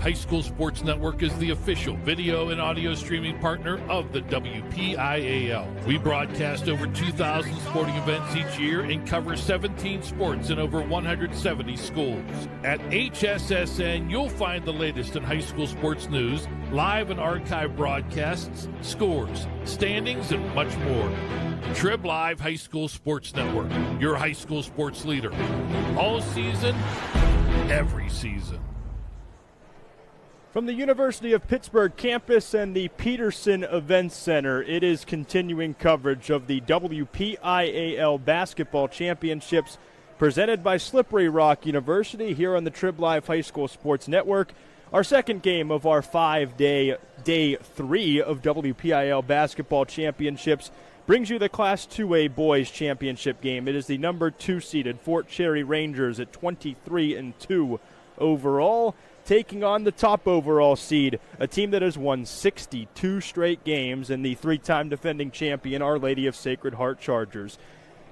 High School Sports Network is the official video and audio streaming partner of the WPIAL. We broadcast over 2,000 sporting events each year and cover 17 sports in over 170 schools. At HSSN, you'll find the latest in high school sports news, live and archive broadcasts, scores, standings, and much more. Trib Live High School Sports Network, your high school sports leader. All season, every season. From the University of Pittsburgh campus and the Peterson Events Center, it is continuing coverage of the WPIAL Basketball Championships presented by Slippery Rock University here on the Trib Live High School Sports Network. Our second game of our 5-day, day 3 of WPIAL Basketball Championships brings you the Class 2A Boys Championship game. It is the number 2 seeded Fort Cherry Rangers at 23-2 overall, taking on the top overall seed, a team that has won 62 straight games, and the 3-time defending champion, Our Lady of Sacred Heart Chargers.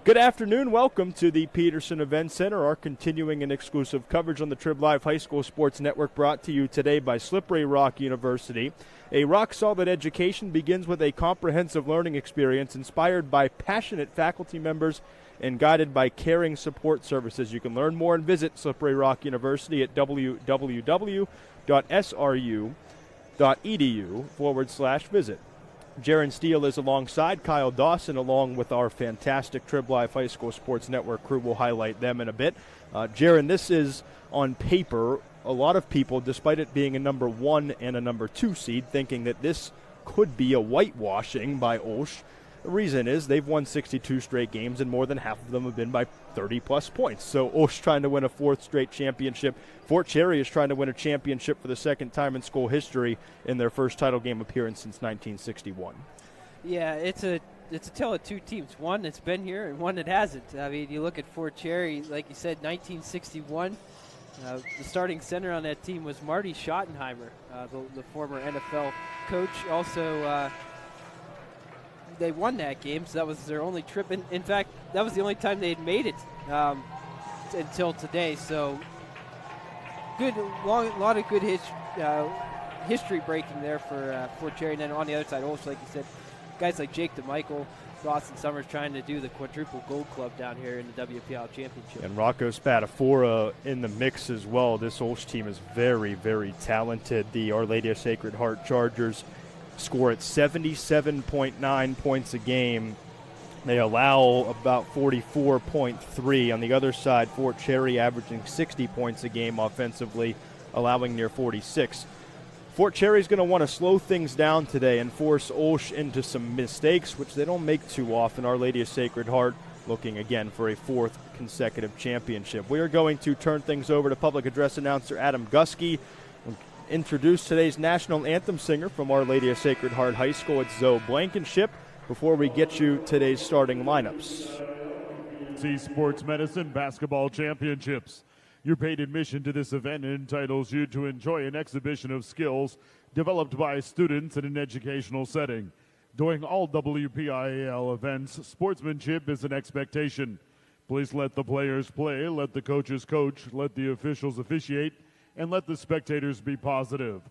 Good afternoon. Welcome to the Peterson Events Center, our continuing and exclusive coverage on the Trib Live High School Sports Network, brought to you today by Slippery Rock University. A rock-solid education begins with a comprehensive learning experience inspired by passionate faculty members and guided by caring support services. You can learn more and visit Slippery Rock University at www.sru.edu/visit. Jaron Steele is alongside Kyle Dawson, along with our fantastic Trib Live High School Sports Network crew. We'll highlight them in a bit. Jaron, this is on paper, a lot of people, despite it being a number 1 and a number 2 seed, thinking that this could be a whitewashing by OLSH. The reason is they've won 62 straight games, and more than half of them have been by 30-plus points. So OLSH trying to win a 4th straight championship. Fort Cherry is trying to win a championship for the second time in school history in their first title game appearance since 1961. Yeah, it's a tale of two teams. One that's been here and one that hasn't. I mean, you look at Fort Cherry, like you said, 1961. The starting center on that team was Marty Schottenheimer, the former NFL coach. Also, they won that game, so that was their only trip. In fact, that was the only time they had made it until today. So, lot of good history breaking there for Fort Cherry. And then on the other side, also, like you said, guys like Jake DeMichael, Dawson Summers trying to do the quadruple gold club down here in the WPIAL Championship. And Rocco Spadafora in the mix as well. This OLSH team is very, very talented. The Our Lady of Sacred Heart Chargers score at 77.9 points a game. They allow about 44.3. On the other side, Fort Cherry averaging 60 points a game offensively, allowing near 46. Fort Cherry's going to want to slow things down today and force OLSH into some mistakes, which they don't make too often. Our Lady of Sacred Heart looking again for a 4th consecutive championship. We are going to turn things over to public address announcer Adam Gusky. Introduce today's national anthem singer from Our Lady of Sacred Heart High School. It's Zoe Blankenship, before we get you today's starting lineups. Sports Medicine Basketball Championships. Your paid admission to this event entitles you to enjoy an exhibition of skills developed by students in an educational setting. During all WPIAL events, sportsmanship is an expectation. Please let the players play, let the coaches coach, let the officials officiate, and let the spectators be positive.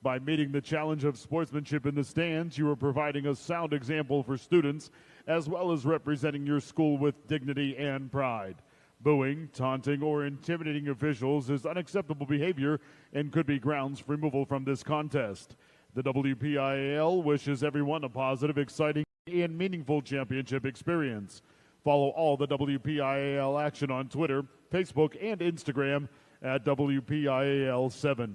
By meeting the challenge of sportsmanship in the stands, you are providing a sound example for students, as well as representing your school with dignity and pride. Booing, taunting, or intimidating officials is unacceptable behavior and could be grounds for removal from this contest. The WPIAL wishes everyone a positive, exciting, and meaningful championship experience. Follow all the WPIAL action on Twitter, Facebook, and Instagram at WPIAL7.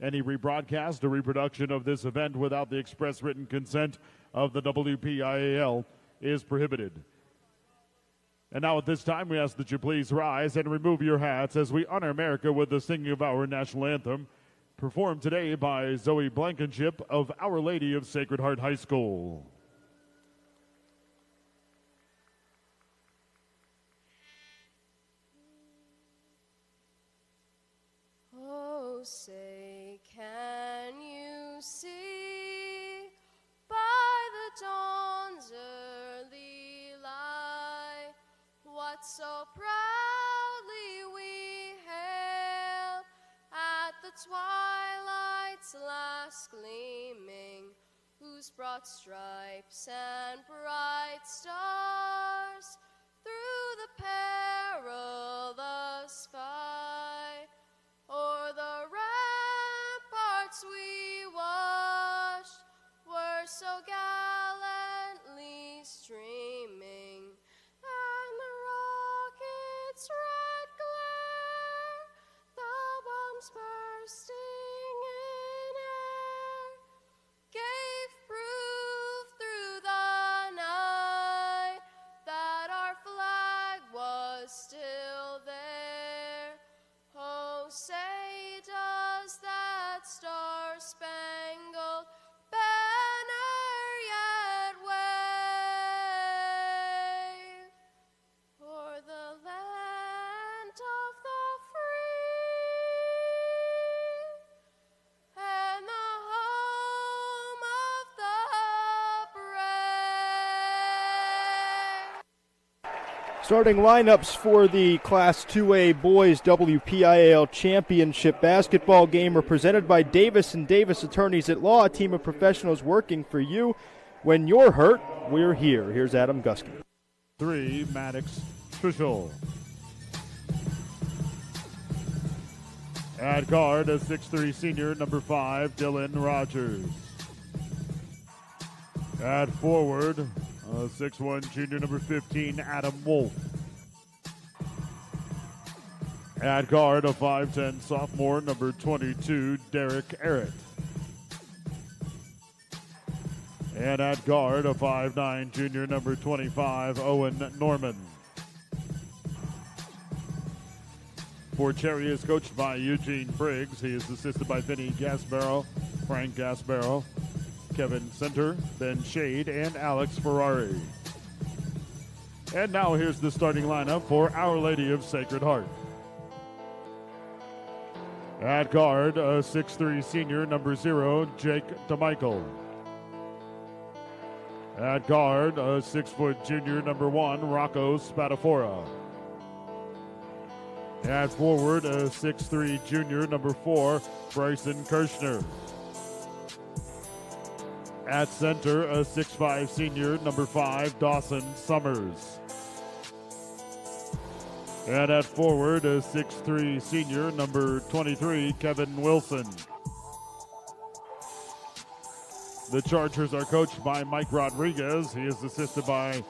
Any rebroadcast or reproduction of this event without the express written consent of the WPIAL is prohibited. And now at this time, we ask that you please rise and remove your hats as we honor America with the singing of our national anthem, performed today by Zoe Blankenship of Our Lady of Sacred Heart High School. Oh, say, can you see by the dawn's early light what so proudly we hailed at the twilight gleaming, who's brought stripes and bright stars through the perilous fight. O'er the ramparts we watched were so gallantly streaming, and the rockets' red glare, the bombs bursting in air, gave proof through the night that our flag was still there. Oh, say does that star-spangled banner yet wave o'er the land of the free and the home of the brave? Starting lineups for the Class 2A Boys WPIAL Championship basketball game are presented by Davis & Davis Attorneys at Law, a team of professionals working for you. When you're hurt, we're here. Here's Adam Gusky. 3, Maddox Fischel. At guard, a 6'3 senior, number 5, Dylan Rogers. At forward, a 6'1 junior, number 15, Adam Wolf. At guard, a 5'10 sophomore, number 22, Derek Arrett. And at guard, a 5'9 junior, number 25, Owen Norman. Fort Cherry is coached by Eugene Briggs. He is assisted by Vinny Gasbaro, Frank Gasbaro, Kevin Center, Ben Shade, and Alex Ferrari. And now here's the starting lineup for Our Lady of Sacred Heart. At guard, a 6'3 senior, number 0, Jake DeMichael. At guard, a 6' junior, number 1, Rocco Spadafora. At forward, a 6'3 junior, number 4, Bryson Kirshner. At center, a 6'5 senior, number 5, Dawson Summers. And at forward, a 6'3 senior, number 23, Kevin Wilson. The Chargers are coached by Mike Rodriguez. He is assisted by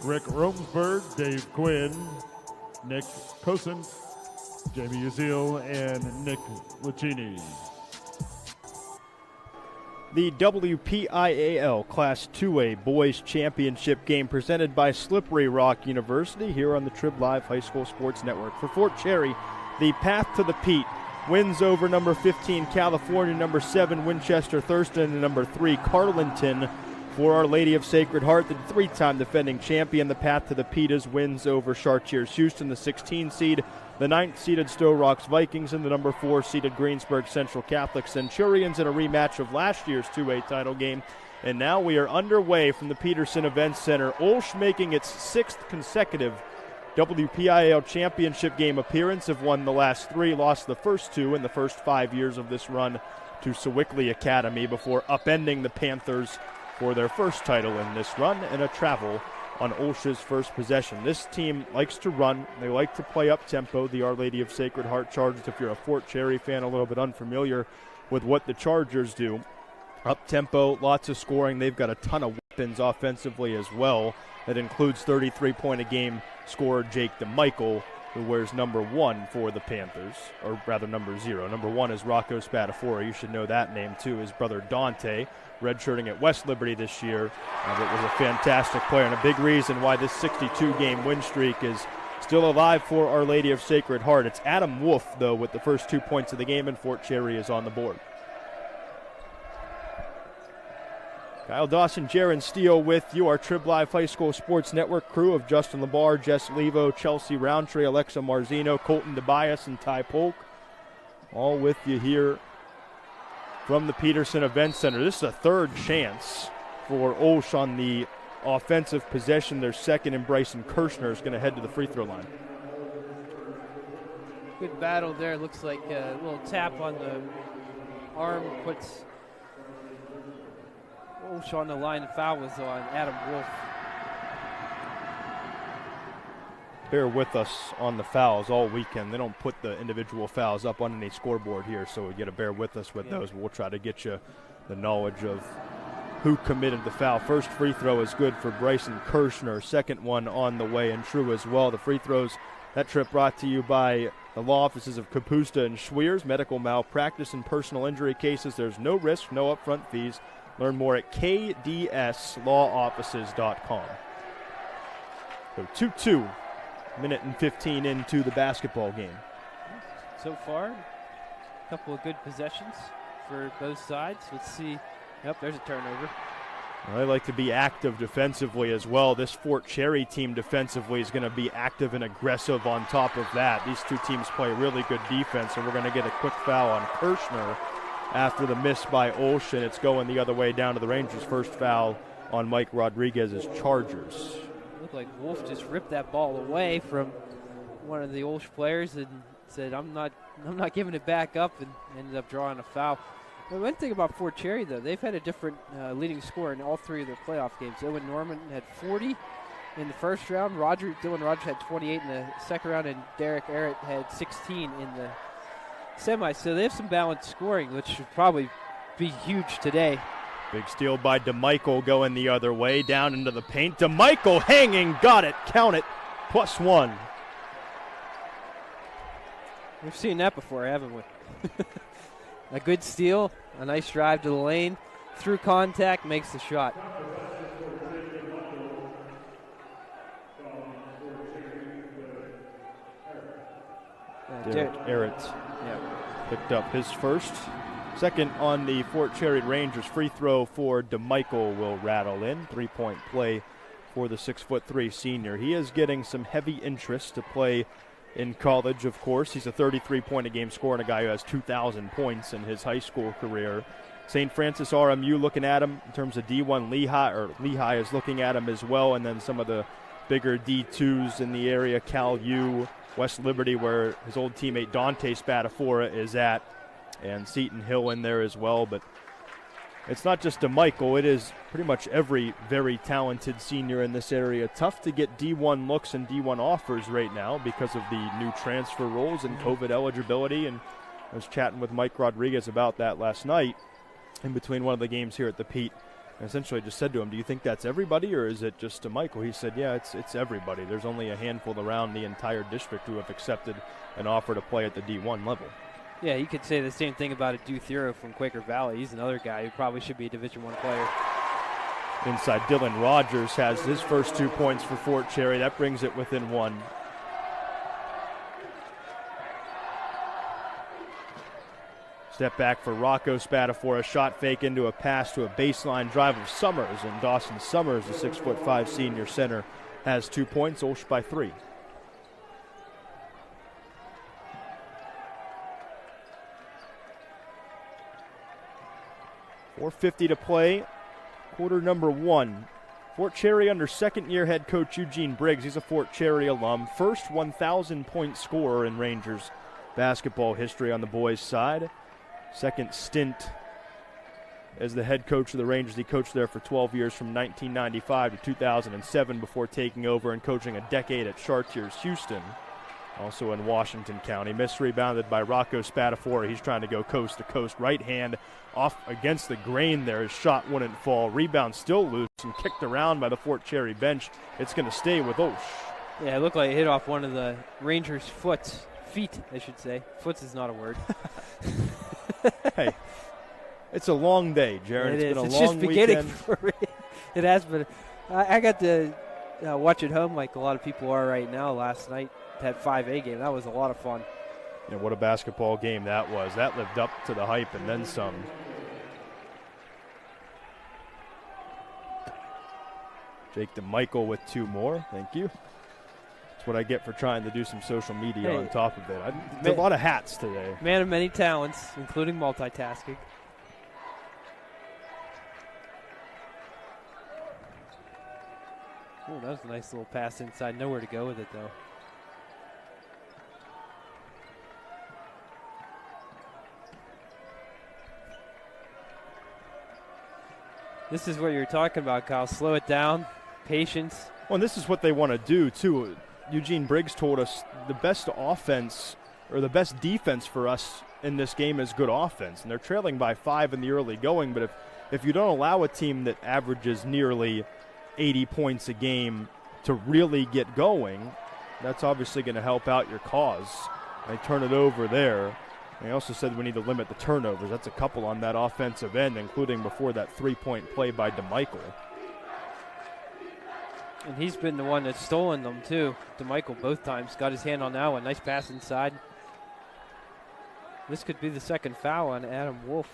Rick Romsberg, Dave Quinn, Nick Cosent, Jamie Uziel, and Nick Lucchini. The WPIAL Class 2A Boys Championship game presented by Slippery Rock University here on the Trib Live High School Sports Network. For Fort Cherry, the path to the Pete wins over number 15 California, number 7 Winchester Thurston, and number 3 Carlinton. For Our Lady of Sacred Heart, the 3-time defending champion, the path to the Pete is wins over Chartiers Houston, the 16 seed, the 9th-seeded Stowe Rocks Vikings, and the number 4-seeded Greensburg Central Catholic Centurions in a rematch of last year's 2A title game. And now we are underway from the Peterson Events Center. OLSH making its 6th consecutive WPIAL championship game appearance, have won the last 3, lost the first 2 in the first 5 years of this run to Sewickley Academy before upending the Panthers for their first title in this run and a travel on OLSH's first possession. This team likes to run. They like to play up-tempo, the Our Lady of Sacred Heart Chargers. If you're a Fort Cherry fan, a little bit unfamiliar with what the Chargers do. Up-tempo, lots of scoring. They've got a ton of weapons offensively as well. That includes 33-point-a-game scorer Jake DeMichael, who wears number 1 for the Panthers, or rather number 0. Number 1 is Rocco Spadafora. You should know that name, too. His brother Dante, redshirting at West Liberty this year. But was a fantastic player and a big reason why this 62-game win streak is still alive for Our Lady of Sacred Heart. It's Adam Wolf, though, with the first 2 points of the game, and Fort Cherry is on the board. Kyle Dawson, Jaron Steele with you, our Trib Live High School Sports Network crew of Justin Labar, Jess Levo, Chelsea Roundtree, Alexa Marzino, Colton DeBias, and Ty Polk. All with you here from the Peterson Events Center. This is a third chance for OLSH on the offensive possession. Their second, and Bryson Kirshner is going to head to the free throw line. Good battle there. Looks like a little tap on the arm puts OLSH on the line. The foul was on Adam Wolf. Bear with us on the fouls all weekend. They don't put the individual fouls up on any scoreboard here, so you got to bear with us with those. We'll try to get you the knowledge of who committed the foul. First free throw is good for Bryson Kirshner. Second one on the way and true as well. The free throws, that trip brought to you by the law offices of Kapusta and Schweers. Medical malpractice and personal injury cases. There's no risk, no upfront fees. Learn more at kdslaw.offices.com. So 2-2. Minute and 15 into the basketball game. So far, a couple of good possessions for both sides. Let's see. Yep, there's a turnover. Well, they like to be active defensively as well. This Fort Cherry team defensively is going to be active and aggressive on top of that. These two teams play really good defense, and we're going to get a quick foul on Kirshner after the miss by OLSH, and it's going the other way down to the Rangers. First foul on Mike Rodriguez's Chargers. Looked like Wolf just ripped that ball away from one of the OLSH players and said, I'm not giving it back up, and ended up drawing a foul. The one thing about Fort Cherry, though, they've had a different leading scorer in all three of their playoff games. Owen Norman had 40 in the first round. Dylan Rogers had 28 in the second round, and Derek Arrett had 16 in the semis. So they have some balanced scoring, which should probably be huge today. Big steal by DeMichael going the other way, down into the paint. DeMichael hanging, got it, count it, +1. We've seen that before, haven't we? A good steal, a nice drive to the lane, through contact, makes the shot. Derek Arrett picked up his first. Second on the Fort Cherry Rangers. Free throw for DeMichael will rattle in. 3-point play for the 6'3" senior. He is getting some heavy interest to play in college, of course. He's a 33-point-a-game scorer and a guy who has 2,000 points in his high school career. St. Francis RMU looking at him in terms of D1. Lehigh is looking at him as well, and then some of the bigger D2s in the area, Cal U, West Liberty, where his old teammate Dante Spadafora is at, and Seton Hill in there as well. But it's not just DeMichael, it is pretty much every very talented senior in this area. Tough to get D1 looks and D1 offers right now because of the new transfer rules and COVID eligibility, and I was chatting with Mike Rodriguez about that last night in between one of the games here at the Pete. I essentially just said to him, do you think that's everybody or is it just DeMichael? He said, yeah, it's everybody. There's only a handful around the entire district who have accepted an offer to play at the D1 level. Yeah, you could say the same thing about a Duthero from Quaker Valley. He's another guy who probably should be a Division I player. Inside, Dylan Rogers has his first 2 points for Fort Cherry. That brings it within 1. Step back for Rocco Spadafora. Shot fake into a pass to a baseline drive of Summers. And Dawson Summers, the 6'5" senior center, has 2 points. OLSH by 3. .450 to play, quarter number 1. Fort Cherry under second-year head coach Eugene Briggs. He's a Fort Cherry alum. First 1,000-point scorer in Rangers basketball history on the boys' side. Second stint as the head coach of the Rangers. He coached there for 12 years from 1995 to 2007 before taking over and coaching a decade at Chartiers Houston, also in Washington County. Misrebounded by Rocco Spadafora. He's trying to go coast to coast. Right hand off against the grain there. His shot wouldn't fall. Rebound still loose and kicked around by the Fort Cherry bench. It's going to stay with OLSH. Yeah, it looked like it hit off one of the Rangers' feet, I should say. Foots is not a word. Hey, it's a long day, Jaron. It's been a it's long just beginning weekend. for me. It has been. I got to watch at home like a lot of people are right now last night. That 5A game, that was a lot of fun. Yeah, what a basketball game that was. That lived up to the hype and then some. Jake DeMichael with 2 more. Thank you. That's what I get for trying to do some social media on top of it. It's a lot of hats today. Man of many talents, including multitasking. Oh, that was a nice little pass inside. Nowhere to go with it, though. This is what you're talking about, Kyle. Slow it down, patience. Well, and this is what they want to do, too. Eugene Briggs told us the best offense or the best defense for us in this game is good offense. And they're trailing by 5 in the early going, but if you don't allow a team that averages nearly 80 points a game to really get going, that's obviously going to help out your cause. They turn it over there. They also said we need to limit the turnovers. That's a couple on that offensive end, including before that three-point play by DeMichael. And he's been the one that's stolen them, too. DeMichael both times. Got his hand on that one. Nice pass inside. This could be the second foul on Adam Wolf.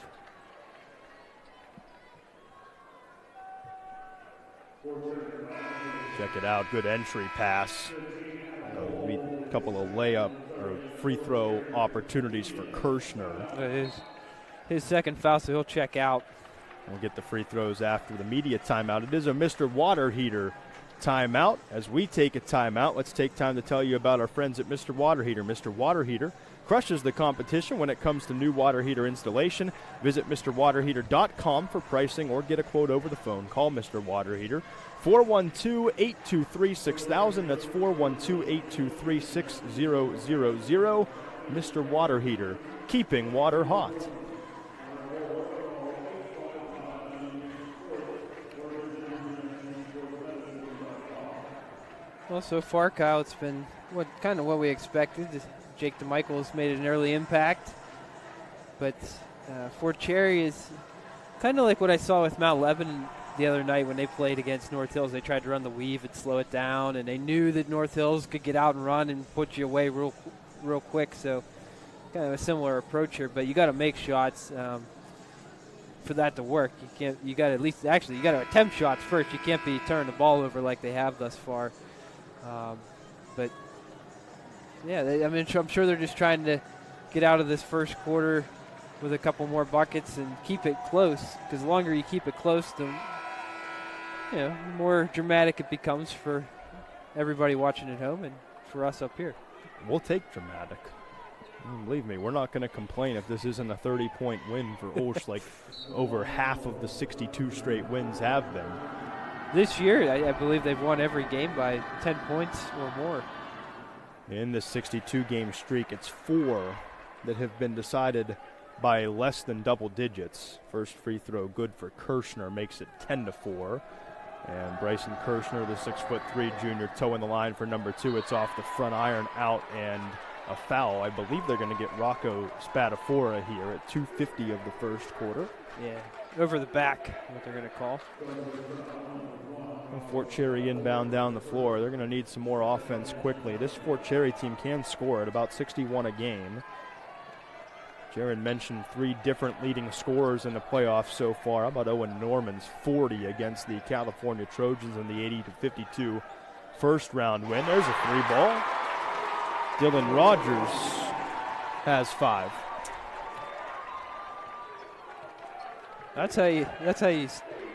Check it out. Good entry pass. A couple of layup or free throw opportunities for Kirshner. It is his second foul, so he'll check out. We'll get the free throws after the media timeout. It is a Mr. Water Heater timeout. As we take a timeout, let's take time to tell you about our friends at Mr. Water Heater. Mr. Water Heater crushes the competition when it comes to new water heater installation. Visit MrWaterHeater.com for pricing or get a quote over the phone. Call Mr. Water Heater 412-823-6000. That's 412-823-6000. Mr. Water Heater, keeping water hot. Well, so far, Kyle, it's been what we expected. Jake DeMichael has made an early impact, but Fort Cherry is kind of like what I saw with Mount Lebanon the other night when they played against North Hills. They tried to run the weave and slow it down, and they knew that North Hills could get out and run and put you away real quick. So kind of a similar approach here, but you got to make shots for that to work. You got to attempt shots first. You can't be turning the ball over like they have thus far. But yeah, I'm sure they're just trying to get out of this first quarter with a couple more buckets and keep it close. Because the longer you keep it close, the more dramatic it becomes for everybody watching at home and for us up here. We'll take dramatic. Believe me, we're not going to complain if this isn't a 30-point win for OLSH like over half of the 62 straight wins have been. This year, I believe they've won every game by 10 points or more. In this 62-game streak, it's 4 that have been decided by less than double digits. First free throw good for Kirshner, makes it 10-4. And Bryson Kirshner, the 6'3" junior, toeing the line for number 2. It's off the front iron, out, and a foul. I believe they're going to get Rocco Spadafora here at 2:50 of the first quarter. Yeah, over the back, what they're going to call. Fort Cherry inbound down the floor. They're going to need some more offense quickly. This Fort Cherry team can score at about 61 a game. Jared mentioned 3 different leading scorers in the playoffs so far. How about Owen Norman's 40 against the California Trojans in the 80-52 first round win. There's a 3 ball. Dylan Rogers has 5. That's how you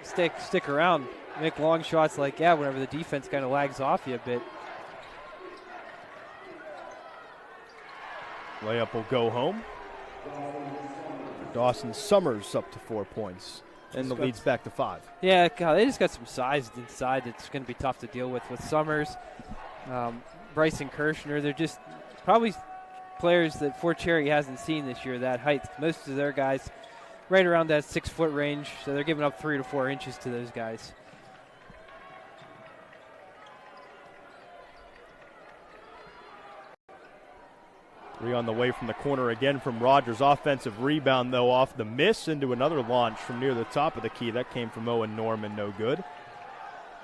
stick around. Make long shots like that whenever the defense kind of lags off you a bit. Layup will go home. Dawson Summers up to 4 points. And the lead's back to 5. Yeah, God, they just got some size inside that's going to be tough to deal with Summers. Bryson Kirshner, they're just probably players that Fort Cherry hasn't seen this year, that height. Most of their guys right around that 6-foot range, so they're giving up 3 to 4 inches to those guys. Three on the way from the corner again from Rogers. Offensive rebound, though, off the miss into another launch from near the top of the key. That came from Owen Norman, no good.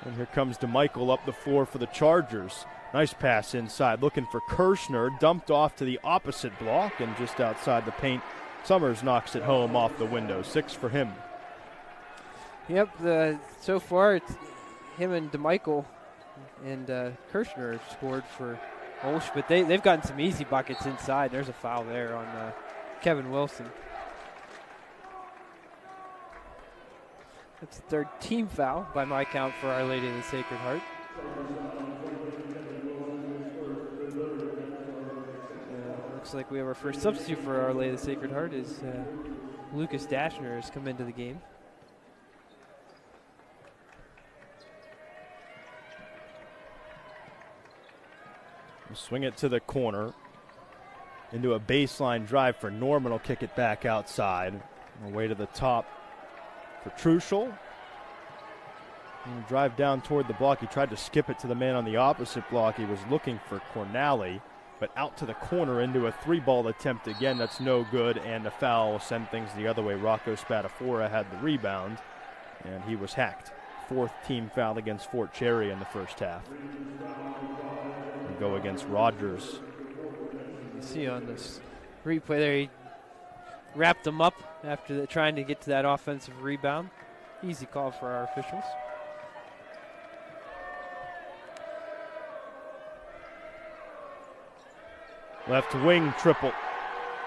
And here comes DeMichael up the floor for the Chargers. Nice pass inside, looking for Kirshner. Dumped off to the opposite block and just outside the paint. Summers knocks it home off the window. 6 for him. Yep, so far it's him and DeMichael and Kirshner have scored for OLSH, but they've gotten some easy buckets inside. There's a foul there on Kevin Wilson. That's the 3rd team foul by my count for Our Lady of the Sacred Heart. Looks like we have our first substitute for Our Lady of the Sacred Heart is Lucas Dashner has come into the game. Swing it to the corner. Into a baseline drive for Norman. Will kick it back outside. Away to the top for Truschel. Drive down toward the block. He tried to skip it to the man on the opposite block. He was looking for Cornally, but out to the corner into a 3-ball attempt again. That's no good, and a foul will send things the other way. Rocco Spadafora had the rebound, and he was hacked. 4th team foul against Fort Cherry in the first half. We go against Rogers. You see on this replay there, he wrapped him up after trying to get to that offensive rebound. Easy call for our officials. Left wing triple.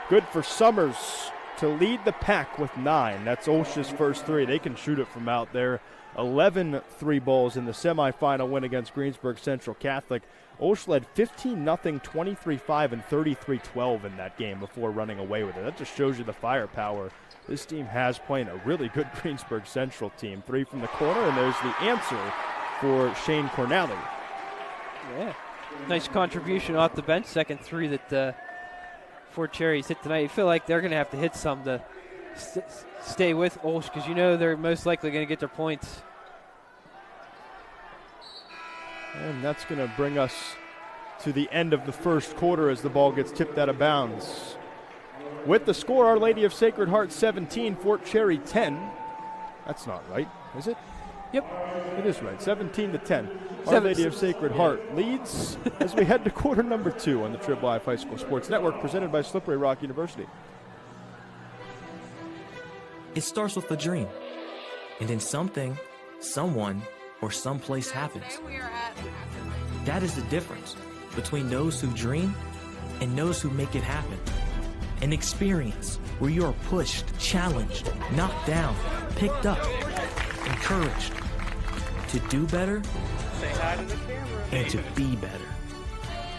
Good for Summers to lead the pack with 9. That's OLSH's first 3. They can shoot it from out there. 11 3-balls in the semifinal win against Greensburg Central Catholic. OLSH led 15-0, 23-5, and 33-12 in that game before running away with it. That just shows you the firepower this team has playing a really good Greensburg Central team. 3 from the corner, and there's the answer for Shane Cornally. Yeah. Nice contribution off the bench. Second 3 that Fort Cherry's hit tonight. You feel like they're going to have to hit some to stay with OLSH because you know they're most likely going to get their points. And that's going to bring us to the end of the first quarter as the ball gets tipped out of bounds. With the score, Our Lady of Sacred Heart 17, Fort Cherry 10. That's not right, is it? Yep. It is right, 17-10. Our Lady of Sacred Heart leads as we head to quarter number 2 on the Trib Live High School Sports Network, presented by Slippery Rock University. It starts with a dream, and then something, someone, or someplace happens. That is the difference between those who dream and those who make it happen. An experience where you are pushed, challenged, knocked down, picked up, encouraged to do better and to be better.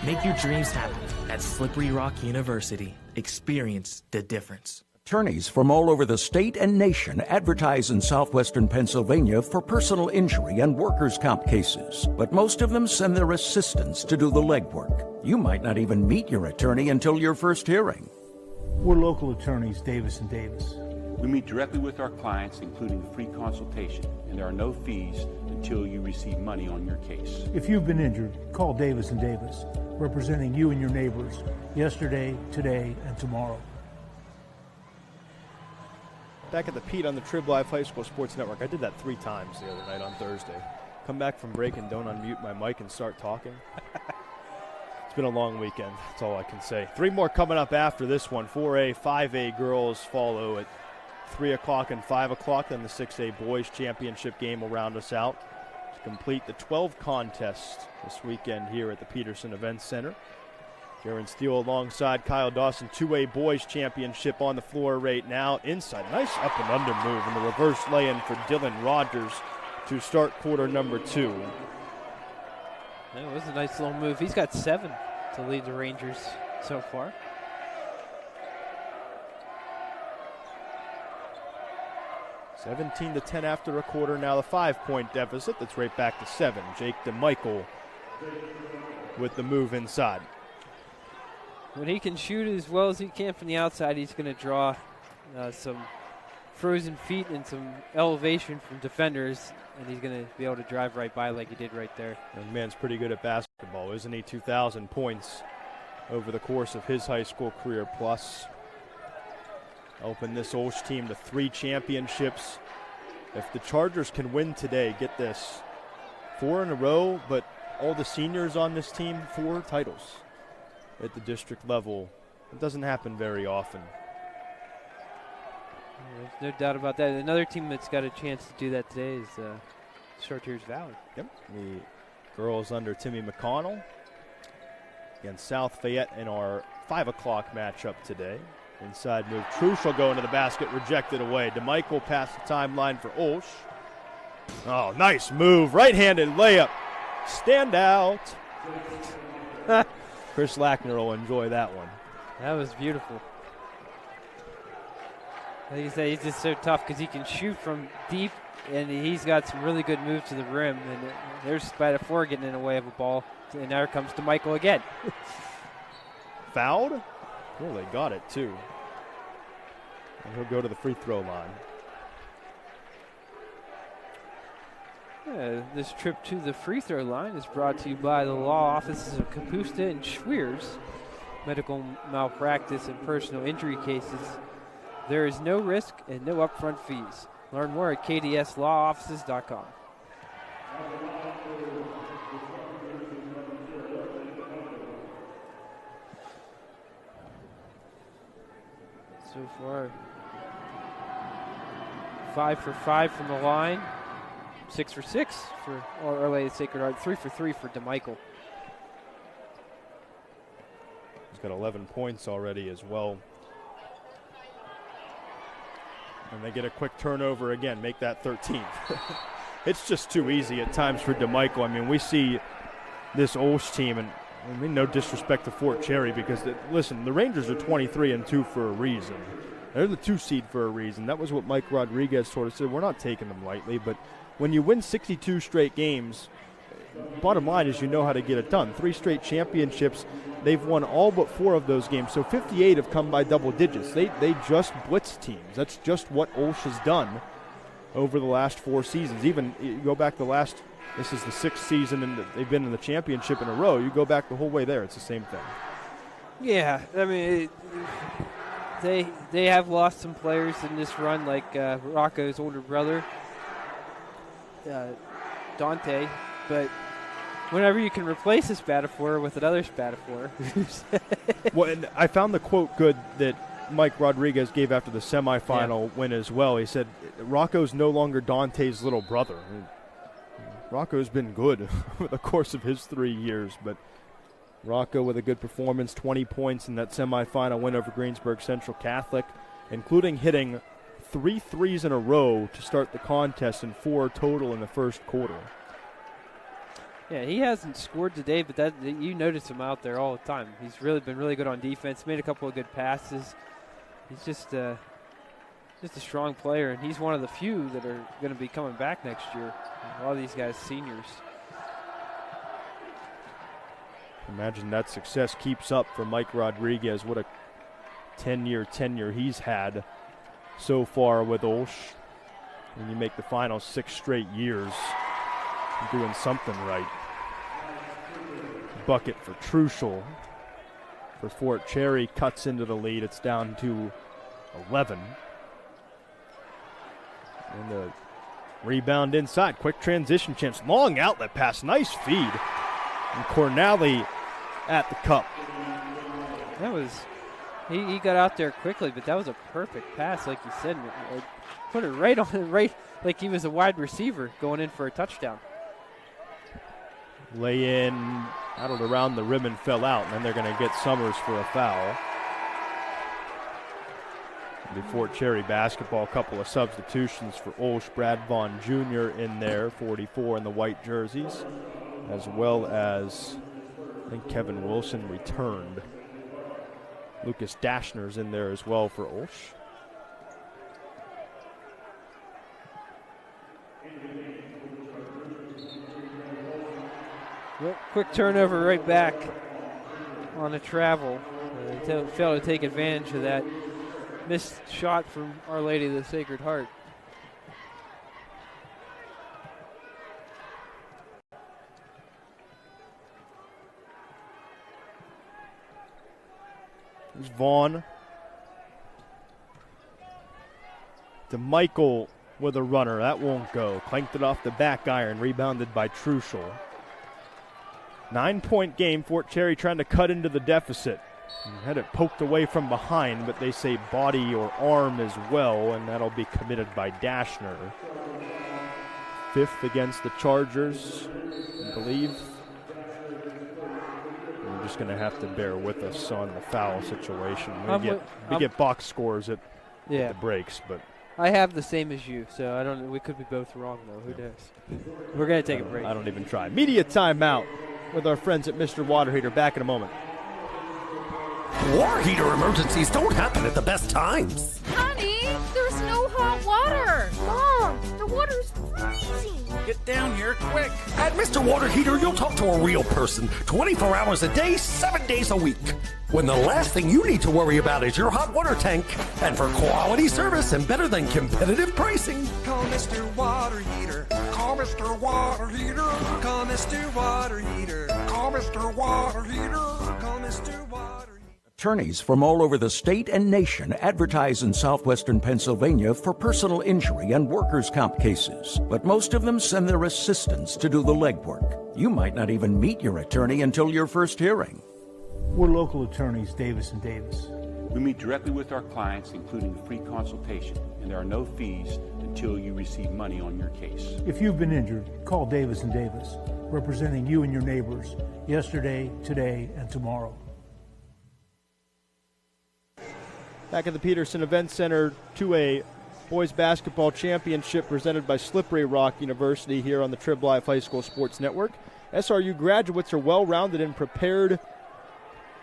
Make your dreams happen at Slippery Rock University. Experience the difference. Attorneys from all over the state and nation advertise in southwestern Pennsylvania for personal injury and workers' comp cases, but most of them send their assistants to do the legwork. You might not even meet your attorney until your first hearing. We're local attorneys, Davis & Davis. We meet directly with our clients, including a free consultation, and there are no fees until you receive money on your case. If you've been injured, call Davis & Davis, representing you and your neighbors yesterday, today, and tomorrow. Back at the Pete on the Trib Live High School Sports Network. I did that 3 times the other night on Thursday. Come back from break and don't unmute my mic and start talking. It's been a long weekend. That's all I can say. 3 more coming up after this one. 4A, 5A girls follow at 3 o'clock and 5 o'clock. Then the 6A boys championship game will round us out to complete the 12 contests this weekend here at the Peterson Events Center. Jaron Steele alongside Kyle Dawson. 2A boys championship on the floor right now. Inside, nice up and under move and the reverse lay-in for Dylan Rogers to start quarter number 2. That was a nice little move. He's got 7 to lead the Rangers so far. (17-10) after a quarter. Now the 5-point deficit. That's right back to 7. Jake DeMichael with the move inside. When he can shoot as well as he can from the outside, he's going to draw some frozen feet and some elevation from defenders, and he's going to be able to drive right by like he did right there. Young man's pretty good at basketball, isn't he? 2,000 points over the course of his high school career, plus helping this OLSH team to 3 championships. If the Chargers can win today, get this, 4 in a row, but all the seniors on this team, 4 titles at the district level. It doesn't happen very often. There's no doubt about that. Another team that's got a chance to do that today is Chartiers Valley. Yep. The girls under Timmy McConnell against South Fayette in our 5 o'clock matchup today. Inside move. Truschel going to the basket, rejected away. DeMichael past the timeline for OLSH. Oh, nice move. Right-handed layup. Stand out. Chris Lackner will enjoy that one. That was beautiful. Like you say, he's just so tough because he can shoot from deep, and he's got some really good moves to the rim. And there's Spatafor getting in the way of a ball. And there comes DeMichael again. Fouled? Oh, they got it, too. And he'll go to the free throw line. This trip to the free throw line is brought to you by the law offices of Kapusta and Schweers. Medical malpractice and personal injury cases. There is no risk and no upfront fees. Learn more at kdslaw.offices.com. So far, 5 for 5 from the line, 6 for 6 for Our Lady of Sacred Heart, 3 for 3 for DeMichael. He's got 11 points already as well. And they get a quick turnover again, make that 13. It's just too easy at times for DeMichael. I mean, we see this OLSH team, and I mean, no disrespect to Fort Cherry, because, listen, the Rangers are 23-2 for a reason. They're the 2 seed for a reason. That was what Mike Rodriguez sort of said. We're not taking them lightly, but when you win 62 straight games, bottom line is you know how to get it done. 3 straight championships. They've won all but 4 of those games, so 58 have come by double digits. They just blitz teams. That's just what OLSH has done over the last 4 seasons. Even you go back this is the 6th season, and they've been in the championship in a row. You go back the whole way there, it's the same thing. Yeah, I mean, they have lost some players in this run, like Rocco's older brother, Dante, but whenever you can replace a Spatafor with another Spatafor. Well, and I found the quote good that Mike Rodriguez gave after the semifinal win as well. He said, Rocco's no longer Dante's little brother. I mean, Rocco's been good over the course of his 3 years, but Rocco with a good performance, 20 points in that semifinal win over Greensburg Central Catholic, including hitting 3 threes in a row to start the contest and 4 total in the first quarter. Yeah, he hasn't scored today, but you notice him out there all the time. He's been really good on defense, made a couple of good passes. He's just a strong player, and he's one of the few that are going to be coming back next year. A lot of these guys seniors. Imagine that success keeps up for Mike Rodriguez. What a 10-year tenure he's had so far with OLSH. When you make the final 6 straight years, you're doing something right. Bucket for Truschel. For Fort Cherry, cuts into the lead. It's down to 11. And the rebound inside. Quick transition chance. Long outlet pass. Nice feed. And Cornally at the cup. That was, he got out there quickly, but that was a perfect pass, like you said. Put it right like he was a wide receiver going in for a touchdown. Lay in, paddled around the rim and fell out, and then they're going to get Summers for a foul. The Fort Cherry basketball, a couple of substitutions for OLSH. Brad Vaughn Jr. in there, 44 in the white jerseys, as well as I think Kevin Wilson returned. Lucas Dashner's in there as well for OLSH. Well, quick turnover right back on the travel. Failed to take advantage of that missed shot from Our Lady of the Sacred Heart. There's Vaughn. DeMichael with a runner. That won't go. Clanked it off the back iron. Rebounded by Truschel. 9-point game. Fort Cherry trying to cut into the deficit. Had it poked away from behind, but they say body or arm as well, and that'll be committed by Dashner. 5th against the Chargers, I believe. We're just going to have to bear with us on the foul situation. We get box scores at the breaks, but I have the same as you, so I don't. We could be both wrong though. Who knows? We're going to take a break. I don't even try. Media timeout with our friends at Mr. Water Heater. Back in a moment. Water heater emergencies don't happen at the best times. Honey, the water! Mom, the water's freezing! Get down here quick. At Mr. Water Heater, you'll talk to a real person 24 hours a day, 7 days a week. When the last thing you need to worry about is your hot water tank. And for quality service and better than competitive pricing, call Mr. Water Heater. Call Mr. Water Heater. Call Mr. Water Heater. Call Mr. Water Heater. Call Mr. Water Heater. Attorneys from all over the state and nation advertise in southwestern Pennsylvania for personal injury and workers' comp cases, but most of them send their assistants to do the legwork. You might not even meet your attorney until your first hearing. We're local attorneys, Davis & Davis. We meet directly with our clients, including a free consultation, and there are no fees until you receive money on your case. If you've been injured, call Davis & Davis, representing you and your neighbors yesterday, today, and tomorrow. Back at the Peterson Event Center, 2A Boys Basketball Championship presented by Slippery Rock University here on the Trib Live High School Sports Network. SRU graduates are well-rounded and prepared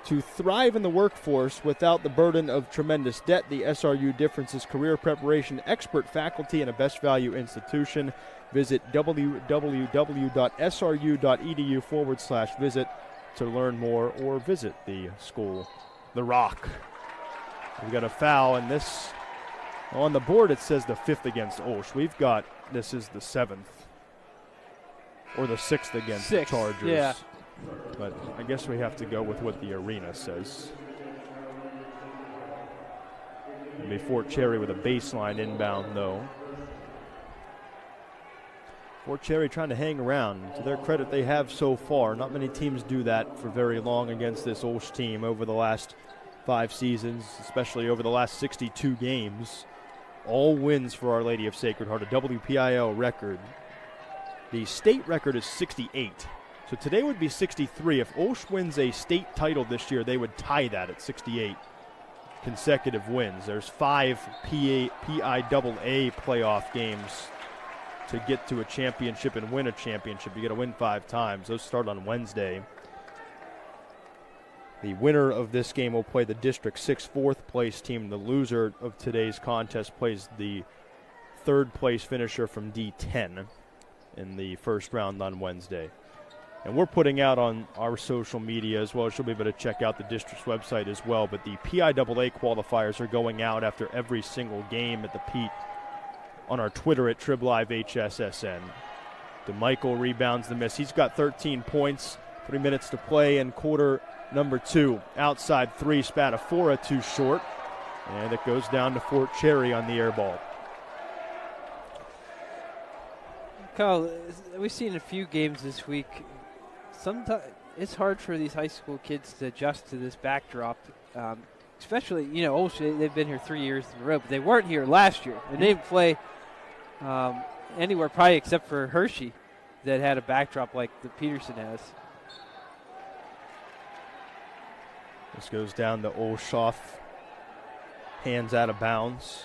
to thrive in the workforce without the burden of tremendous debt. The SRU difference is career preparation, expert faculty, and a best value institution. Visit www.sru.edu/visit to learn more or visit the school. The Rock. We've got a foul, and this, on the board it says the 5th against OLSH. We've got, this is the 7th, or the 6th against the Chargers. Yeah. But I guess we have to go with what the arena says. It'll be Fort Cherry with a baseline inbound, though. Fort Cherry trying to hang around. To their credit, they have so far. Not many teams do that for very long against this OLSH team over the last 5 seasons, especially over the last 62 games. All wins for Our Lady of Sacred Heart, a WPIAL record. The state record is 68. So today would be 63. If OLSH wins a state title this year, they would tie that at 68 consecutive wins. There's 5 PIAA playoff games to get to a championship and win a championship. You got to win 5 times. Those start on Wednesday. The winner of this game will play the District 6 4th place team. The loser of today's contest plays the 3rd place finisher from D10 in the first round on Wednesday. And we're putting out on our social media as well. You'll be able to check out the district's website as well. But the PIAA qualifiers are going out after every single game at the Pete on our Twitter at TribLiveHSSN. DeMichael rebounds the miss. He's got 13 points, 3 minutes to play in quarter number 2. Outside 3, Spatafora too short. And it goes down to Fort Cherry on the air ball. Kyle, we've seen a few games this week. Sometimes it's hard for these high school kids to adjust to this backdrop. Especially, OLSH, they've been here 3 years in a row, but they weren't here last year. And they didn't play anywhere probably except for Hershey that had a backdrop like the Peterson has. This goes down to OLSH, hands out of bounds.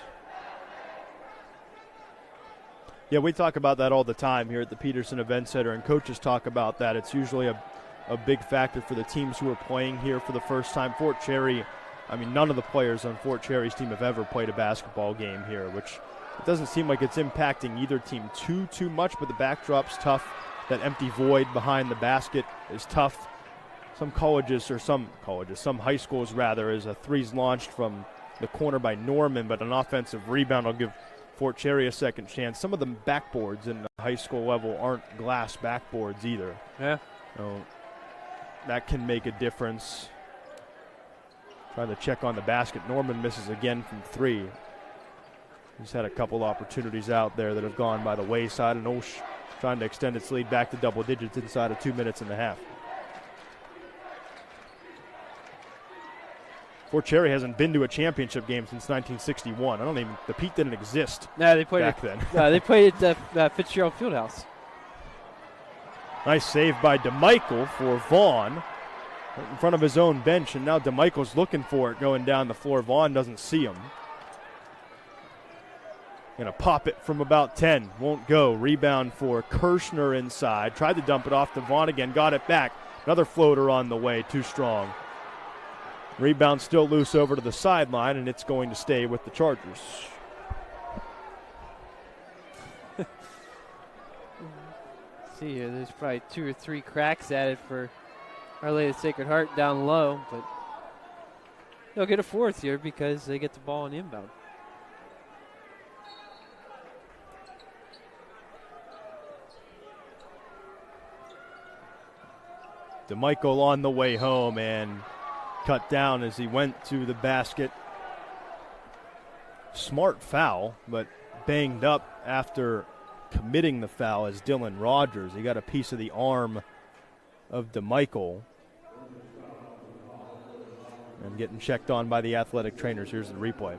Yeah, we talk about that all the time here at the Peterson Event Center, and coaches talk about that. It's usually a big factor for the teams who are playing here for the first time. Fort Cherry, none of the players on Fort Cherry's team have ever played a basketball game here, which it doesn't seem like it's impacting either team too much, but the backdrop's tough. That empty void behind the basket is tough. Some high schools rather, is a three's launched from the corner by Norman, but an offensive rebound will give Fort Cherry a second chance. Some of the backboards in the high school level aren't glass backboards either. Yeah. So that can make a difference. Trying to check on the basket. Norman misses again from 3. He's had a couple opportunities out there that have gone by the wayside, and OLSH trying to extend its lead back to double digits inside of 2 minutes and a half. Fort Cherry hasn't been to a championship game since 1961. The Pete didn't exist they played back then. They played at the Fitzgerald Fieldhouse. Nice save by DeMichael for Vaughn. Right in front of his own bench, and now DeMichael's looking for it going down the floor. Vaughn doesn't see him. Gonna pop it from about 10. Won't go. Rebound for Kirshner inside. Tried to dump it off to Vaughn again. Got it back. Another floater on the way. Too strong. Rebound still loose over to the sideline, and it's going to stay with the Chargers. See here, there's probably 2 or 3 cracks at it for Our Lady of Sacred Heart down low, but they'll get a 4th here because they get the ball in inbound. DeMichael on the way home and cut down as he went to the basket. Smart foul, but banged up after committing the foul as Dylan Rogers. He got a piece of the arm of DeMichael. And getting checked on by the athletic trainers. Here's the replay.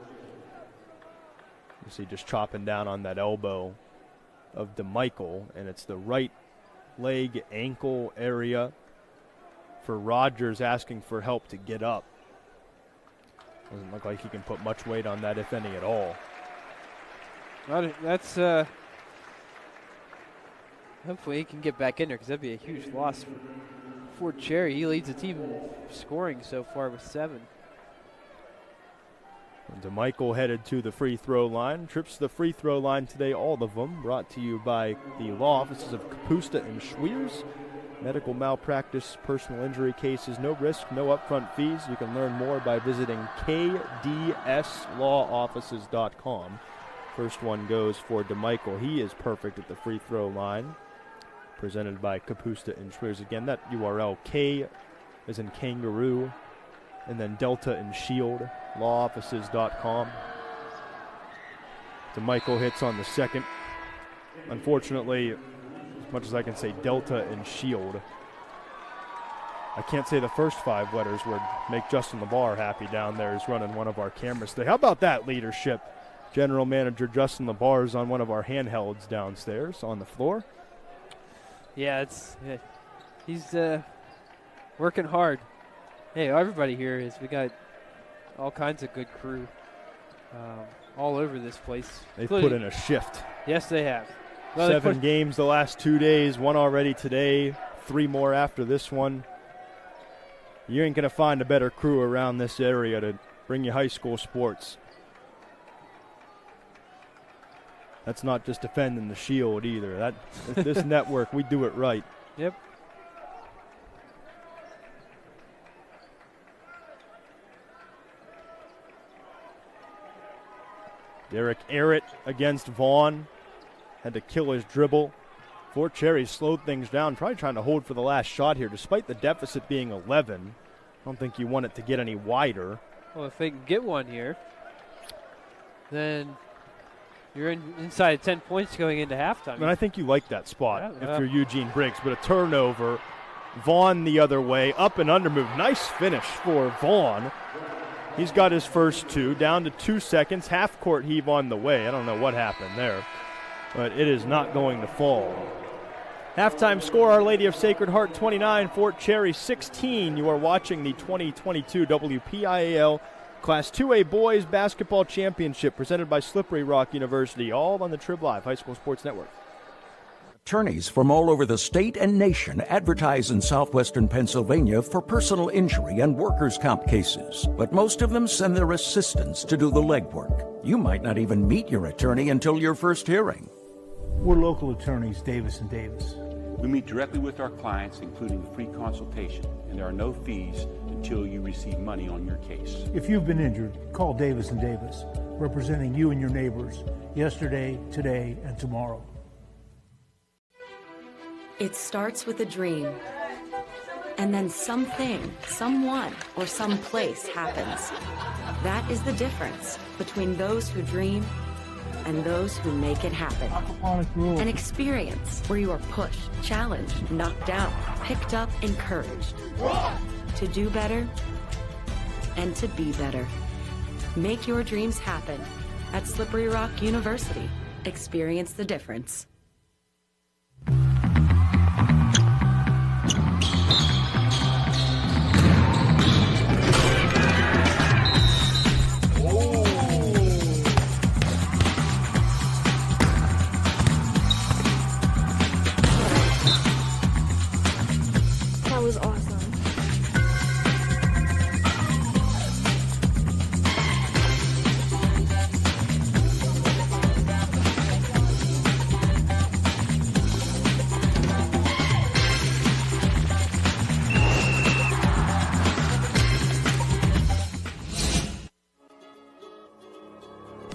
You see just chopping down on that elbow of DeMichael, and it's the right leg ankle area for Rogers, asking for help to get up. Doesn't look like he can put much weight on that, if any at all. Well, that's hopefully he can get back in there, because that'd be a huge loss for Fort Cherry. He leads the team in scoring so far with 7. And DeMichael headed to the free throw line. Trips to the free throw line today, all of them, brought to you by the law offices of Kapusta and Schwiers. Medical malpractice, personal injury cases, no risk, no upfront fees. You can learn more by visiting kdslaw.offices.com. First one goes for DeMichael. He is perfect at the free throw line. Presented by Kapusta and Schwiers. Again, that URL, K as in kangaroo, and then Delta and Shield, lawoffices.com. DeMichael hits on the second. Unfortunately, as much as I can say Delta and Shield, I can't say the first 5 letters would make Justin LeBar happy down there. He's running one of our cameras today. How about that leadership? General Manager Justin LeBar is on one of our handhelds downstairs on the floor. Yeah, he's working hard. Hey, everybody here is. We got all kinds of good crew all over this place. They've put in a shift. Yes, they have. Well, 7 games the last 2 days, 1 already today, 3 more after this one. You ain't going to find a better crew around this area to bring you high school sports. That's not just defending the Shield either. This network, we do it right. Yep. Derek Arrett against Vaughn. Had to kill his dribble. Fort Cherry slowed things down, probably trying to hold for the last shot here. Despite the deficit being 11, I don't think you want it to get any wider. Well, if they can get one here, then you're inside 10 points going into halftime. And I think you like that spot if you're Eugene Briggs. But a turnover. Vaughn the other way. Up and under move. Nice finish for Vaughn. He's got his first 2. Down to 2 seconds. Half court heave on the way. I don't know what happened there. But it is not going to fall. Halftime score, Our Lady of Sacred Heart 29, Fort Cherry 16. You are watching the 2022 WPIAL Class 2A Boys Basketball Championship presented by Slippery Rock University, all on the Trib Live High School Sports Network. Attorneys from all over the state and nation advertise in southwestern Pennsylvania for personal injury and workers' comp cases, but most of them send their assistants to do the legwork. You might not even meet your attorney until your first hearing. We're local attorneys, Davis & Davis. We meet directly with our clients, including free consultation, and there are no fees until you receive money on your case. If you've been injured, call Davis & Davis, representing you and your neighbors yesterday, today, and tomorrow. It starts with a dream, and then something, someone, or someplace happens. That is the difference between those who dream and those who make it happen. An experience where you are pushed, challenged, knocked down, picked up, encouraged to do better and to be better. Make your dreams happen at Slippery Rock University. Experience the difference.